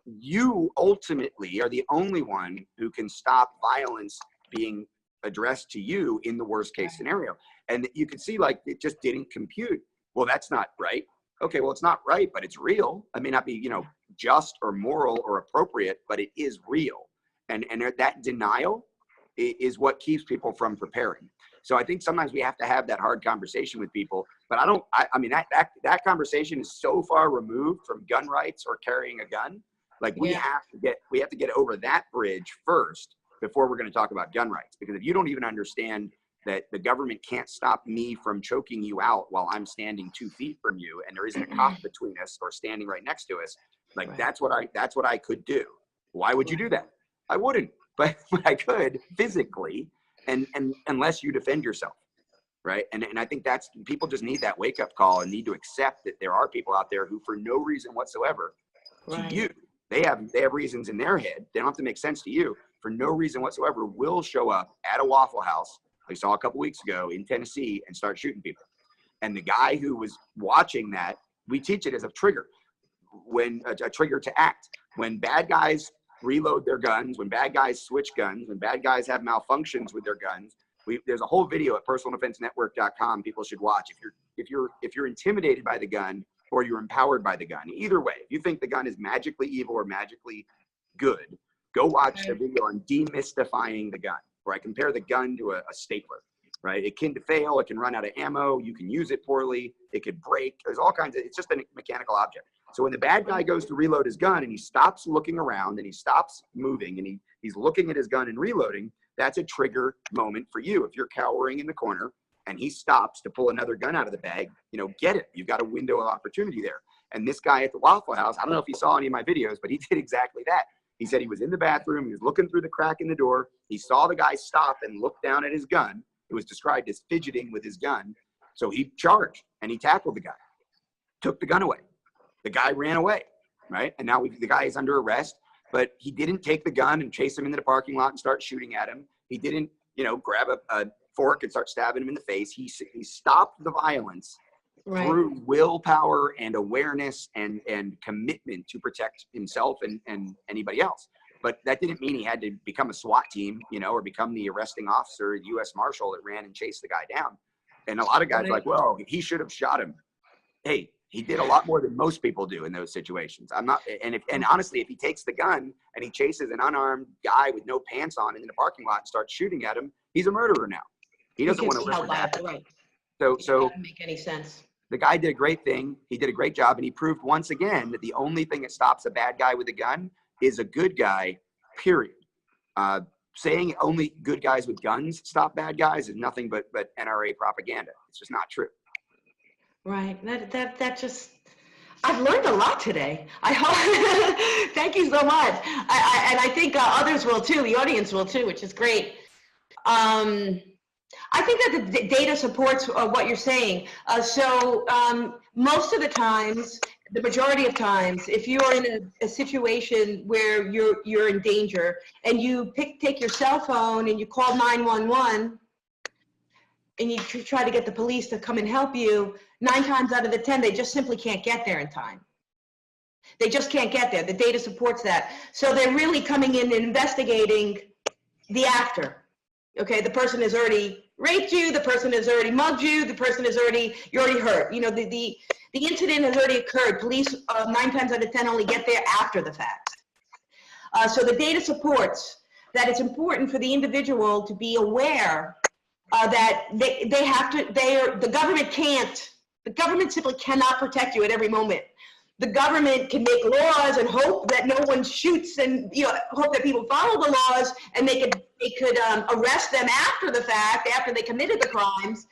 S2: You ultimately are the only one who can stop violence being addressed to you in the worst case scenario. And you can see, like, it just didn't compute. Well, that's not right. Okay, well, it's not right, but it's real. It may not be, just or moral or appropriate, but it is real. And that denial is what keeps people from preparing. So I think sometimes we have to have that hard conversation with people, but I mean, that conversation is so far removed from gun rights or carrying a gun. Like, we have to get over that bridge first before we're going to talk about gun rights. Because if you don't even understand that the government can't stop me from choking you out while I'm standing 2 feet from you and there isn't a cop between us or standing right next to us, like, that's what I could do. Why would you do that? I wouldn't, but I could physically, and unless you defend yourself. Right. And I think people just need that wake up call and need to accept that there are people out there who, for no reason whatsoever to you, they have reasons in their head. They don't have to make sense to you. For no reason whatsoever, will show up at a Waffle House, I saw a couple weeks ago in Tennessee, and start shooting people. And the guy who was watching that, we teach it as a trigger, when a trigger to act. When bad guys reload their guns, when bad guys switch guns, when bad guys have malfunctions with their guns, there's a whole video at personaldefensenetwork.com people should watch. If you're intimidated by the gun, or you're empowered by the gun. Either way, if you think the gun is magically evil or magically good, go watch the video on demystifying the gun, where I compare the gun to a stapler, right? It can fail, it can run out of ammo, you can use it poorly, it could break, there's all kinds of, it's just a mechanical object. So when the bad guy goes to reload his gun and he stops looking around and he stops moving and he's looking at his gun and reloading, that's a trigger moment for you. If you're cowering in the corner and he stops to pull another gun out of the bag, you know, get it. You've got a window of opportunity there. And this guy at the Waffle House, I don't know if he saw any of my videos, but he did exactly that. He said he was in the bathroom, he was looking through the crack in the door, he saw the guy stop and look down at his gun. It was described as fidgeting with his gun. So he charged and he tackled the guy, took the gun away. The guy ran away, right? And now the guy is under arrest, but he didn't take the gun and chase him into the parking lot and start shooting at him. He didn't, you know, grab a fork and start stabbing him in the face. He stopped the violence through willpower and awareness and commitment to protect himself and anybody else. But that didn't mean he had to become a SWAT team, you know, or become the arresting officer, U.S. Marshal that ran and chased the guy down. And a lot of guys are like, well, he should have shot him. Hey, he did a lot more than most people do in those situations. I'm not, and honestly, if he takes the gun and he chases an unarmed guy with no pants on in the parking lot and starts shooting at him, he's a murderer now. He doesn't want to risk that.
S1: Right.
S2: So
S1: it doesn't make any sense.
S2: The guy did a great thing. He did a great job, and he proved once again that the only thing that stops a bad guy with a gun is a good guy, period. Saying only good guys with guns stop bad guys is nothing but NRA propaganda. It's just not true.
S1: Right. That just, I've learned a lot today. I hope. Thank you so much. And I think others will too. The audience will too, which is great. I think that the data supports what you're saying. So most of the times, the majority of times, if you are in a situation where you're in danger and you take your cell phone and you call 911 and you try to get the police to come and help you, 9 times out of the 10, they just simply can't get there in time. They just can't get there. The data supports that. So they're really coming in and investigating the after. Okay, the person has already raped you, the person has already mugged you, the person is already, you're already hurt. You know, the incident has already occurred. Police 9 times out of 10 only get there after the fact. So the data supports that it's important for the individual to be aware that the government simply cannot protect you at every moment. The government can make laws and hope that no one shoots and, you know, hope that people follow the laws and they could arrest them after the fact, after they committed the crimes.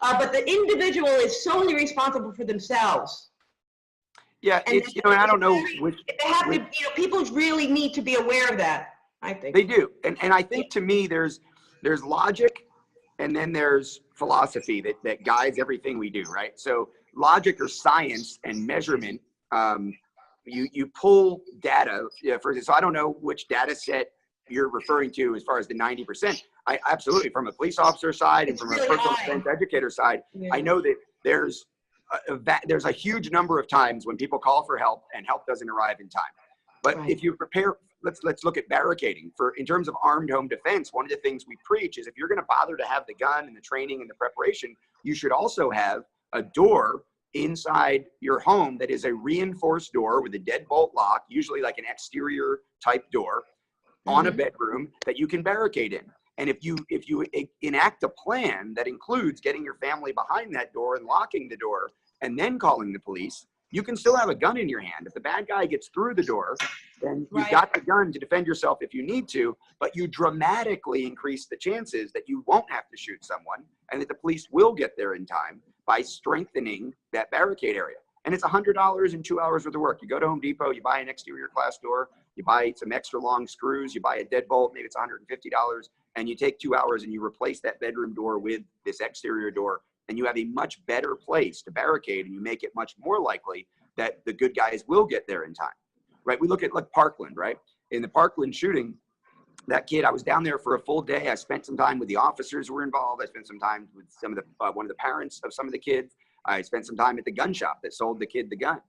S1: But the individual is solely responsible for themselves.
S2: Yeah,
S1: and
S2: it's, you know, and I don't know which.
S1: They have to, you know, people really need to be aware of that, I think.
S2: They do. And I think to me, there's logic and then there's philosophy that guides everything we do, right? So logic or science and measurement, you pull data, so I don't know which data set you're referring to as far as the 90%. I absolutely, from a police officer side and from a personal defense educator side, I know that there's a huge number of times when people call for help and help doesn't arrive in time. But if you prepare, let's look at barricading. In terms of armed home defense, one of the things we preach is if you're going to bother to have the gun and the training and the preparation, you should also have a door inside your home that is a reinforced door with a deadbolt lock, usually like an exterior type door, on a bedroom that you can barricade in. And if you enact a plan that includes getting your family behind that door and locking the door and then calling the police, you can still have a gun in your hand. If the bad guy gets through the door, then you've got the gun to defend yourself if you need to, but you dramatically increase the chances that you won't have to shoot someone and that the police will get there in time by strengthening that barricade area. And it's $100 and 2 hours worth of work. You go to Home Depot, you buy an exterior class door, you buy some extra long screws, you buy a deadbolt, maybe it's $150, and you take 2 hours and you replace that bedroom door with this exterior door, and you have a much better place to barricade, and you make it much more likely that the good guys will get there in time, right? We look at like Parkland, right? In the Parkland shooting, that kid, I was down there for a full day. I spent some time with the officers who were involved. I spent some time with some of the one of the parents of some of the kids. I spent some time at the gun shop that sold the kid the gun.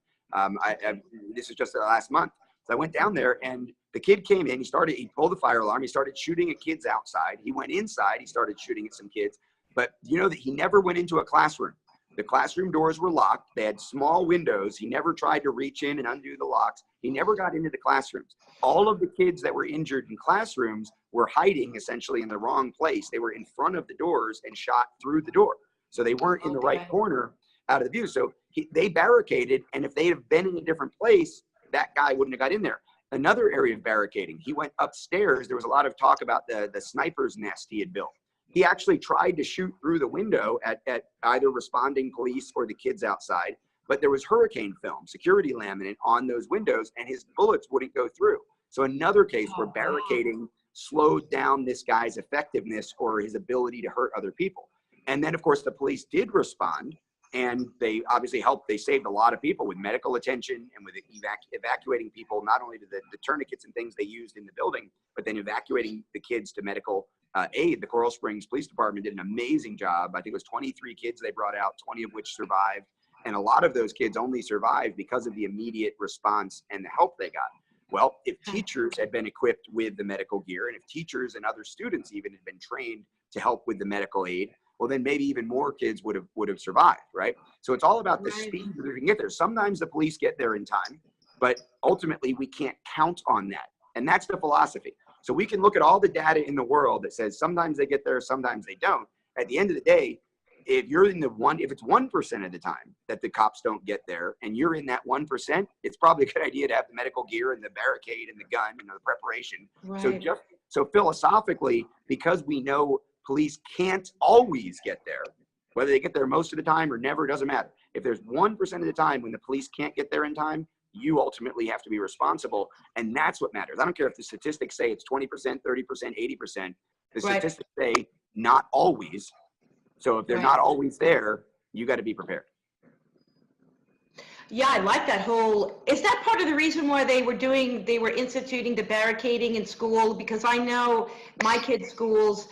S2: This is just the last month. So I went down there and the kid came in, he pulled the fire alarm. He started shooting at kids outside. He went inside, he started shooting at some kids, but you know that he never went into a classroom. The classroom doors were locked. They had small windows. He never tried to reach in and undo the locks. He never got into the classrooms. All of the kids that were injured in classrooms were hiding essentially in the wrong place. They were in front of the doors and shot through the door. So they weren't in the right corner out of the view. So they barricaded, and if they had been in a different place, that guy wouldn't have got in there. Another area of barricading, he went upstairs. There was a lot of talk about the sniper's nest he had built. He actually tried to shoot through the window at either responding police or the kids outside, but there was hurricane film, security laminate on those windows, and his bullets wouldn't go through. So another case where barricading slowed down this guy's effectiveness or his ability to hurt other people. And then, of course, the police did respond, and they obviously helped. They saved a lot of people with medical attention and with evacuating people, not only to the tourniquets and things they used in the building, but then evacuating the kids to medical aid. The Coral Springs Police Department did an amazing job. I think it was 23 kids they brought out, 20 of which survived. And a lot of those kids only survived because of the immediate response and the help they got. Well, if teachers had been equipped with the medical gear, and if teachers and other students even had been trained to help with the medical aid, well, then maybe even more kids would have survived, right? So it's all about the speed that we can get there. Sometimes the police get there in time, but ultimately we can't count on that. And that's the philosophy. So we can look at all the data in the world that says sometimes they get there, sometimes they don't. At the end of the day, if you're in if it's 1% of the time that the cops don't get there, and you're in that 1%, it's probably a good idea to have the medical gear and the barricade and the gun and the preparation. So philosophically, because we know police can't always get there, whether they get there most of the time or never, doesn't matter. If there's 1% of the time when the police can't get there in time, you ultimately have to be responsible. And that's what matters. I don't care if the statistics say it's 20%, 30%, 80%. The statistics say not always. So if they're not always there, you got to be prepared.
S1: Yeah, I like that whole, is that part of the reason why they were instituting the barricading in school? Because I know my kids' schools,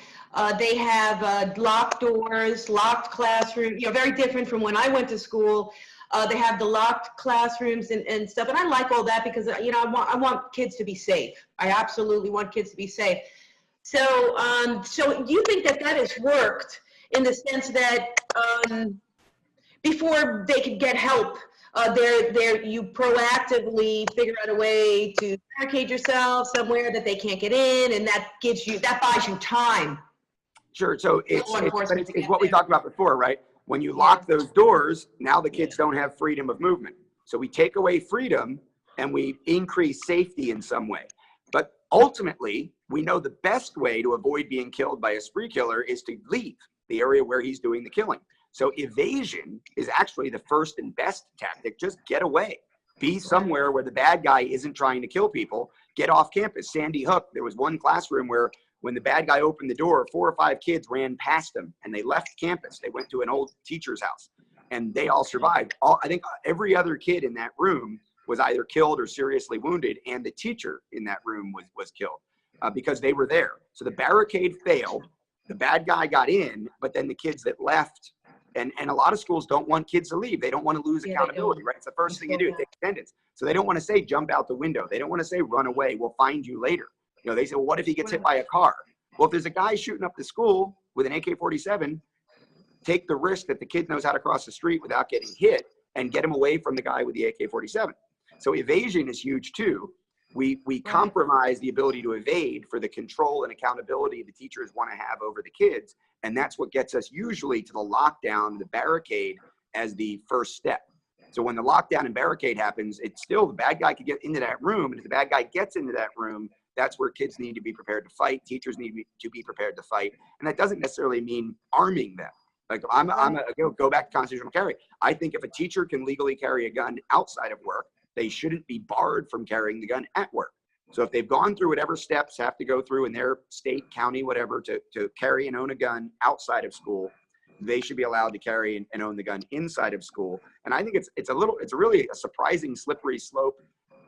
S1: they have locked doors, locked classrooms, very different from when I went to school. They have the locked classrooms and stuff. And I like all that because, I want kids to be safe. I absolutely want kids to be safe. So, so you think that has worked in the sense that before they could get help, you proactively figure out a way to barricade yourself somewhere that they can't get in, and that buys you time.
S2: Sure. So it's what we talked about before, right? When you lock those doors, now the kids don't have freedom of movement. So we take away freedom and we increase safety in some way. But ultimately, we know the best way to avoid being killed by a spree killer is to leave the area where he's doing the killing. So evasion is actually the first and best tactic. Just get away. Be somewhere where the bad guy isn't trying to kill people. Get off campus. Sandy Hook, there was one classroom where when the bad guy opened the door, 4 or 5 kids ran past him and they left campus. They went to an old teacher's house and they all survived. I think every other kid in that room was either killed or seriously wounded, and the teacher in that room was killed because they were there. So the barricade failed. The bad guy got in, but then the kids that left, and a lot of schools don't want kids to leave. They don't want to lose accountability, right? It's the first thing you do, take attendance. So they don't want to say, jump out the window. They don't want to say, run away. We'll find you later. They say, well, what if he gets hit by a car? Well, if there's a guy shooting up the school with an AK-47, take the risk that the kid knows how to cross the street without getting hit and get him away from the guy with the AK-47. So evasion is huge too. We compromise the ability to evade for the control and accountability the teachers want to have over the kids. And that's what gets us usually to the lockdown, the barricade as the first step. So when the lockdown and barricade happens, it's still the bad guy could get into that room. And if the bad guy gets into that room, that's where kids need to be prepared to fight. Teachers need to be prepared to fight. And that doesn't necessarily mean arming them. Like go back to constitutional carry. I think if a teacher can legally carry a gun outside of work, they shouldn't be barred from carrying the gun at work. So if they've gone through whatever steps have to go through in their state, county, whatever, to carry and own a gun outside of school, they should be allowed to carry and own the gun inside of school. And I think it's really a surprising slippery slope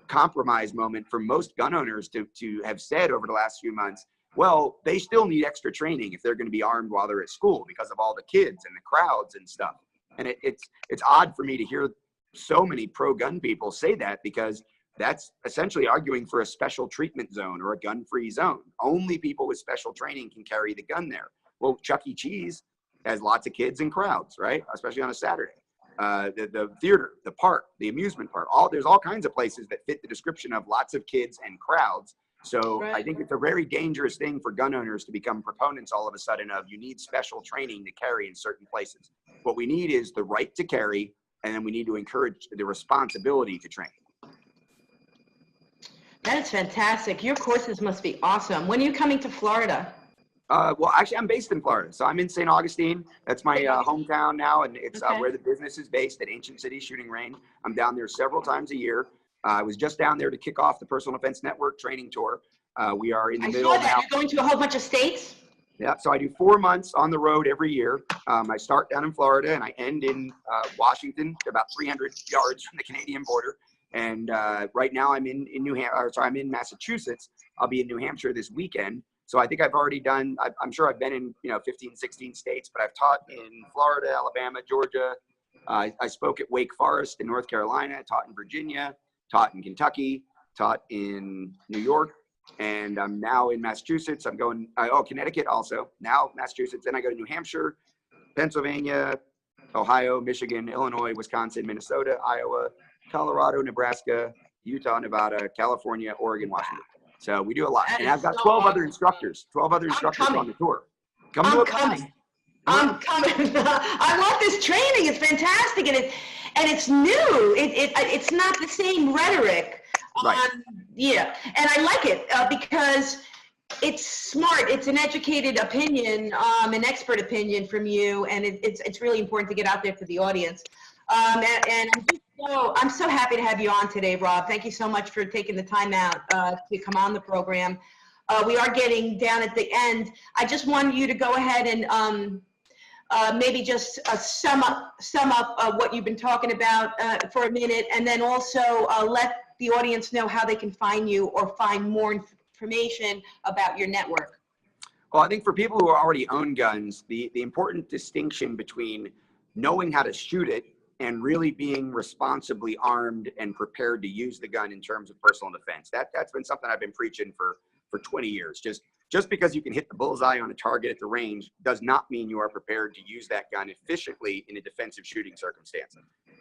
S2: compromise moment for most gun owners to have said over the last few months, well, they still need extra training if they're going to be armed while they're at school because of all the kids and the crowds and stuff. And it's odd for me to hear so many pro-gun people say that, because that's essentially arguing for a special treatment zone or a gun-free zone. Only people with special training can carry the gun there. Well, Chuck E. Cheese has lots of kids and crowds, right? Especially on a Saturday. The theater, the park, the amusement park, there's all kinds of places that fit the description of lots of kids and crowds. So
S1: Right.
S2: I think it's a very dangerous thing for gun owners to become proponents all of a sudden of you need special training to carry in certain places. What we need is the right to carry, and then we need to encourage the responsibility to train.
S1: That is fantastic. Your courses must be awesome. When are you coming to Florida?
S2: Well, actually, I'm based in Florida, so I'm in St. Augustine. That's my hometown now, and it's
S1: Okay.
S2: where the business is based at Ancient City Shooting Range. I'm down there several times a year. I was just down there to kick off the Personal Defense Network training tour. We are in the
S1: I
S2: middle
S1: saw
S2: now.
S1: that. You're going to a whole bunch of states?
S2: Yeah, so I do 4 months on the road every year. I start down in Florida and I end in Washington, about 300 yards from the Canadian border. And right now I'm in I'm in Massachusetts. I'll be in New Hampshire this weekend. So I think I've already done, I'm sure I've been in 15, 16 states, but I've taught in Florida, Alabama, Georgia. I spoke at Wake Forest in North Carolina, taught in Virginia, taught in Kentucky, taught in New York. And I'm now in Massachusetts. I'm going, Connecticut also, now Massachusetts. Then I go to New Hampshire, Pennsylvania, Ohio, Michigan, Illinois, Wisconsin, Minnesota, Iowa, Colorado, Nebraska, Utah, Nevada, California, Oregon, Washington. So we do a lot.
S1: That
S2: And
S1: is
S2: I've got
S1: so
S2: 12
S1: awesome.
S2: other instructors,
S1: coming.
S2: on the tour. Come to
S1: I'm
S2: a class.
S1: coming. I'm coming. I want this training. It's fantastic, and it's new. It's not the same rhetoric.
S2: Right.
S1: Yeah, and I like it because it's smart. It's an educated opinion, an expert opinion from you, and it's really important to get out there to the audience. And I'm so happy to have you on today, Rob. Thank you so much for taking the time out to come on the program. We are getting down at the end. I just wanted you to go ahead and maybe just sum up what you've been talking about for a minute, and then also let the audience know how they can find you or find more information about your network.
S2: Well, I think for people who already own guns, the important distinction between knowing how to shoot it and really being responsibly armed and prepared to use the gun in terms of personal defense. That's been something I've been preaching for 20 years. Just because you can hit the bullseye on a target at the range does not mean you are prepared to use that gun efficiently in a defensive shooting circumstance.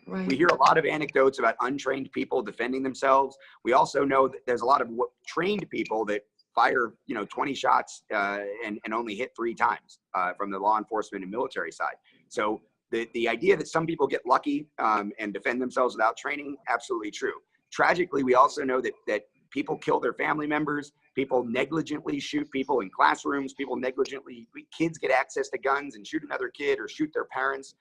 S1: Right.
S2: We hear a lot of anecdotes about untrained people defending themselves. We also know that there's a lot of trained people that fire 20 shots and only hit 3 times from the law enforcement and military side. So the idea that some people get lucky and defend themselves without training, absolutely true. Tragically, we also know that people kill their family members, people negligently shoot people in classrooms, kids get access to guns and shoot another kid or shoot their parents.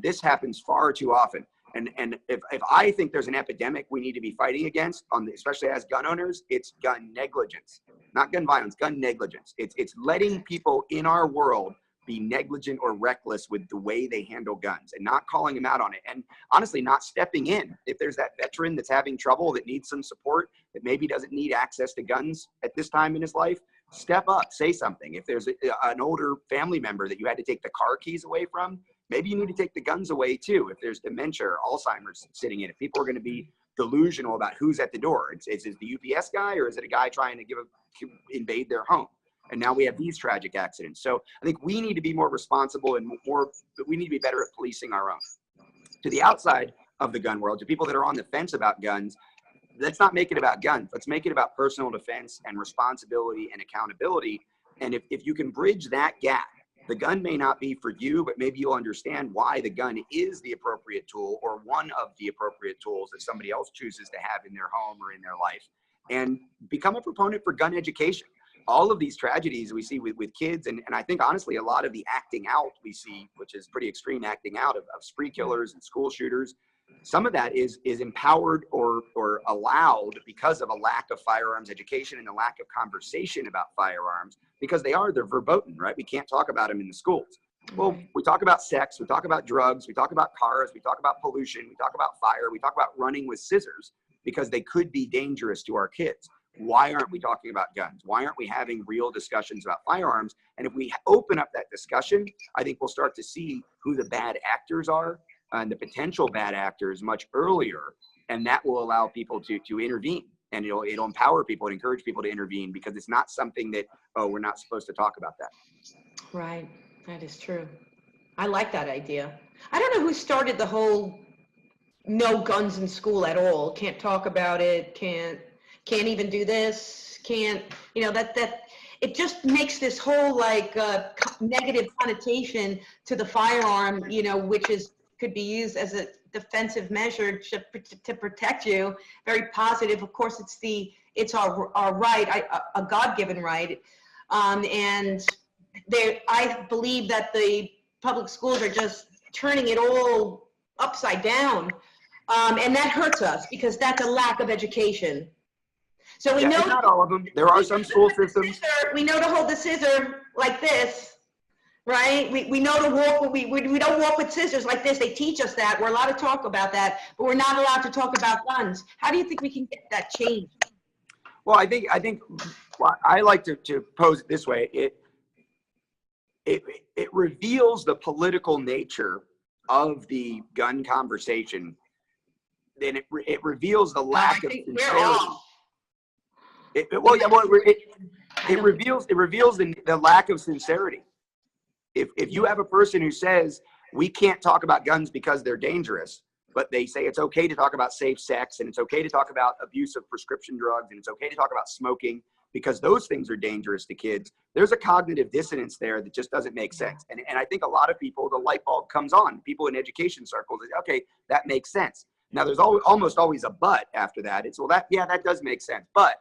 S2: This happens far too often. And if I think there's an epidemic we need to be fighting against, especially as gun owners, it's gun negligence, not gun violence, gun negligence. It's letting people in our world be negligent or reckless with the way they handle guns and not calling them out on it. And honestly, not stepping in. If there's that veteran that's having trouble, that needs some support, that maybe doesn't need access to guns at this time in his life, step up, say something. If there's an older family member that you had to take the car keys away from, maybe you need to take the guns away too. If there's dementia or Alzheimer's sitting in it, people are going to be delusional about who's at the door. Is it the UPS guy, or is it a guy trying to invade their home? And now we have these tragic accidents. So I think we need to be more responsible and we need to be better at policing our own. To the outside of the gun world, to people that are on the fence about guns, let's not make it about guns. Let's make it about personal defense and responsibility and accountability. And if you can bridge that gap, the gun may not be for you, but maybe you'll understand why the gun is the appropriate tool or one of the appropriate tools that somebody else chooses to have in their home or in their life, and become a proponent for gun education. All of these tragedies we see with kids, and I think honestly a lot of the acting out we see, which is pretty extreme acting out of spree killers and school shooters, some of that is empowered or allowed because of a lack of firearms education and a lack of conversation about firearms, because they're verboten, right? We can't talk about them in the schools. Well, we talk about sex, we talk about drugs, we talk about cars, we talk about pollution, we talk about fire, we talk about running with scissors, because they could be dangerous to our kids. Why aren't we talking about guns? Why aren't we having real discussions about firearms? And if we open up that discussion, I think we'll start to see who the bad actors are and the potential bad actors much earlier. And that will allow people to intervene. And it'll empower people and encourage people to intervene, because it's not something that, we're not supposed to talk about that.
S1: Right. That is true. I like that idea. I don't know who started the whole no guns in school at all. Can't talk about it. Can't even do this. Can't, you know, that it just makes this whole like negative connotation to the firearm, you know, which could be used as a defensive measure to protect you. Very positive. Of course, it's our right, a God-given right, and I believe that the public schools are just turning it all upside down, and that hurts us because that's a lack of education. So we know
S2: not all of them. There are some school systems.
S1: We know to hold the scissor like this, right? We know to walk. We don't walk with scissors like this. They teach us that. We're allowed to talk about that, but we're not allowed to talk about guns. How do you think we can get that changed?
S2: Well, I think well, I like to pose it this way. It reveals the political nature of the gun conversation. Then it reveals the lack of sincerity. It reveals the lack of sincerity. If you have a person who says we can't talk about guns because they're dangerous, but they say it's okay to talk about safe sex and it's okay to talk about abuse of prescription drugs and it's okay to talk about smoking because those things are dangerous to kids, there's a cognitive dissonance there that just doesn't make sense. And I think a lot of people, the light bulb comes on. People in education circles, okay, that makes sense. Now there's almost always a but after that. It's, well, that does make sense, but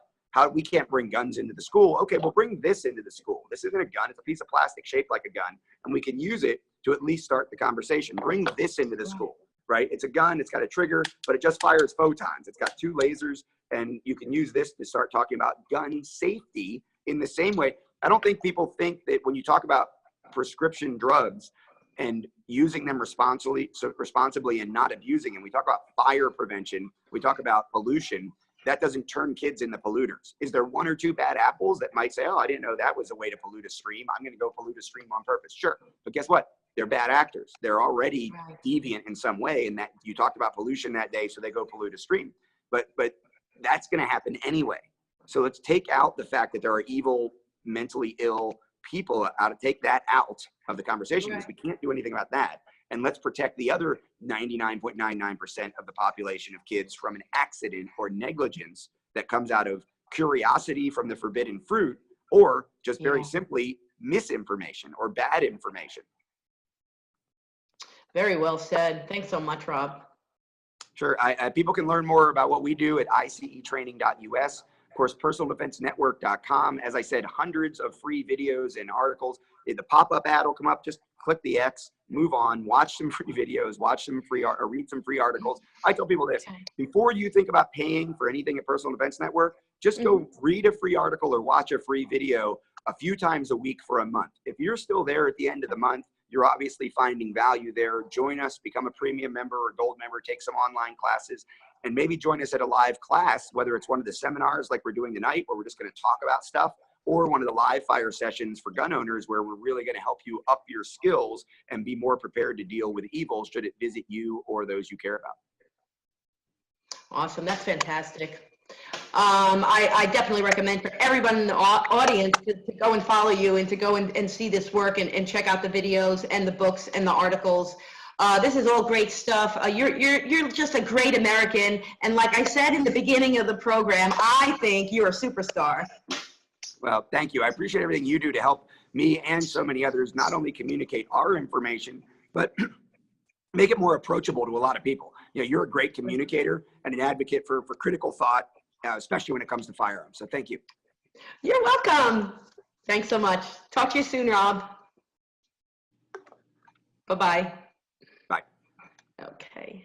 S2: we can't bring guns into the school. Okay, well, bring this into the school. This isn't a gun. It's a piece of plastic shaped like a gun, and we can use it to at least start the conversation. Bring this into the school, right? It's a gun. It's got a trigger, but it just fires photons. It's got 2 lasers, and you can use this to start talking about gun safety in the same way. I don't think people think that when you talk about prescription drugs and using them responsibly and not abusing them, we talk about fire prevention, we talk about pollution, that doesn't turn kids into polluters. Is there 1 or 2 bad apples that might say, oh, I didn't know that was a way to pollute a stream. I'm going to go pollute a stream on purpose. Sure. But guess what? They're bad actors. They're already deviant in some way. And that you talked about pollution that day, so they go pollute a stream. But that's going to happen anyway. So let's take out the fact that there are evil, mentally ill people take that out of the conversation because we can't do anything about that. And let's protect the other 99.99% of the population of kids from an accident or negligence that comes out of curiosity from the forbidden fruit, or just very simply misinformation or bad information.
S1: Very well said. Thanks so much, Rob.
S2: Sure. People can learn more about what we do at ICEtraining.us. Of course, personaldefensenetwork.com. As I said, hundreds of free videos and articles. The pop-up ad will come up. Just click the X, move on, watch some free videos, watch some free or read some free articles. I tell people this, before you think about paying for anything at Personal Defense Network, just go read a free article or watch a free video a few times a week for a month. If you're still there at the end of the month, you're obviously finding value there. Join us, become a premium member or gold member, take some online classes, and maybe join us at a live class, whether it's one of the seminars like we're doing tonight, where we're just going to talk about stuff, or one of the live fire sessions for gun owners where we're really going to help you up your skills and be more prepared to deal with evil should it visit you or those you care about.
S1: Awesome. That's fantastic. I definitely recommend for everyone in the audience to go and follow you and to go and see this work and check out the videos and the books and the articles. This is all great stuff. You're just a great American. And like I said in the beginning of the program, I think you're a superstar.
S2: Well, thank you. I appreciate everything you do to help me and so many others not only communicate our information, but make it more approachable to a lot of people. You know, you're a great communicator and an advocate for critical thought, especially when it comes to firearms. So thank you.
S1: You're welcome. Thanks so much. Talk to you soon, Rob. Bye-bye.
S2: Bye.
S1: Okay.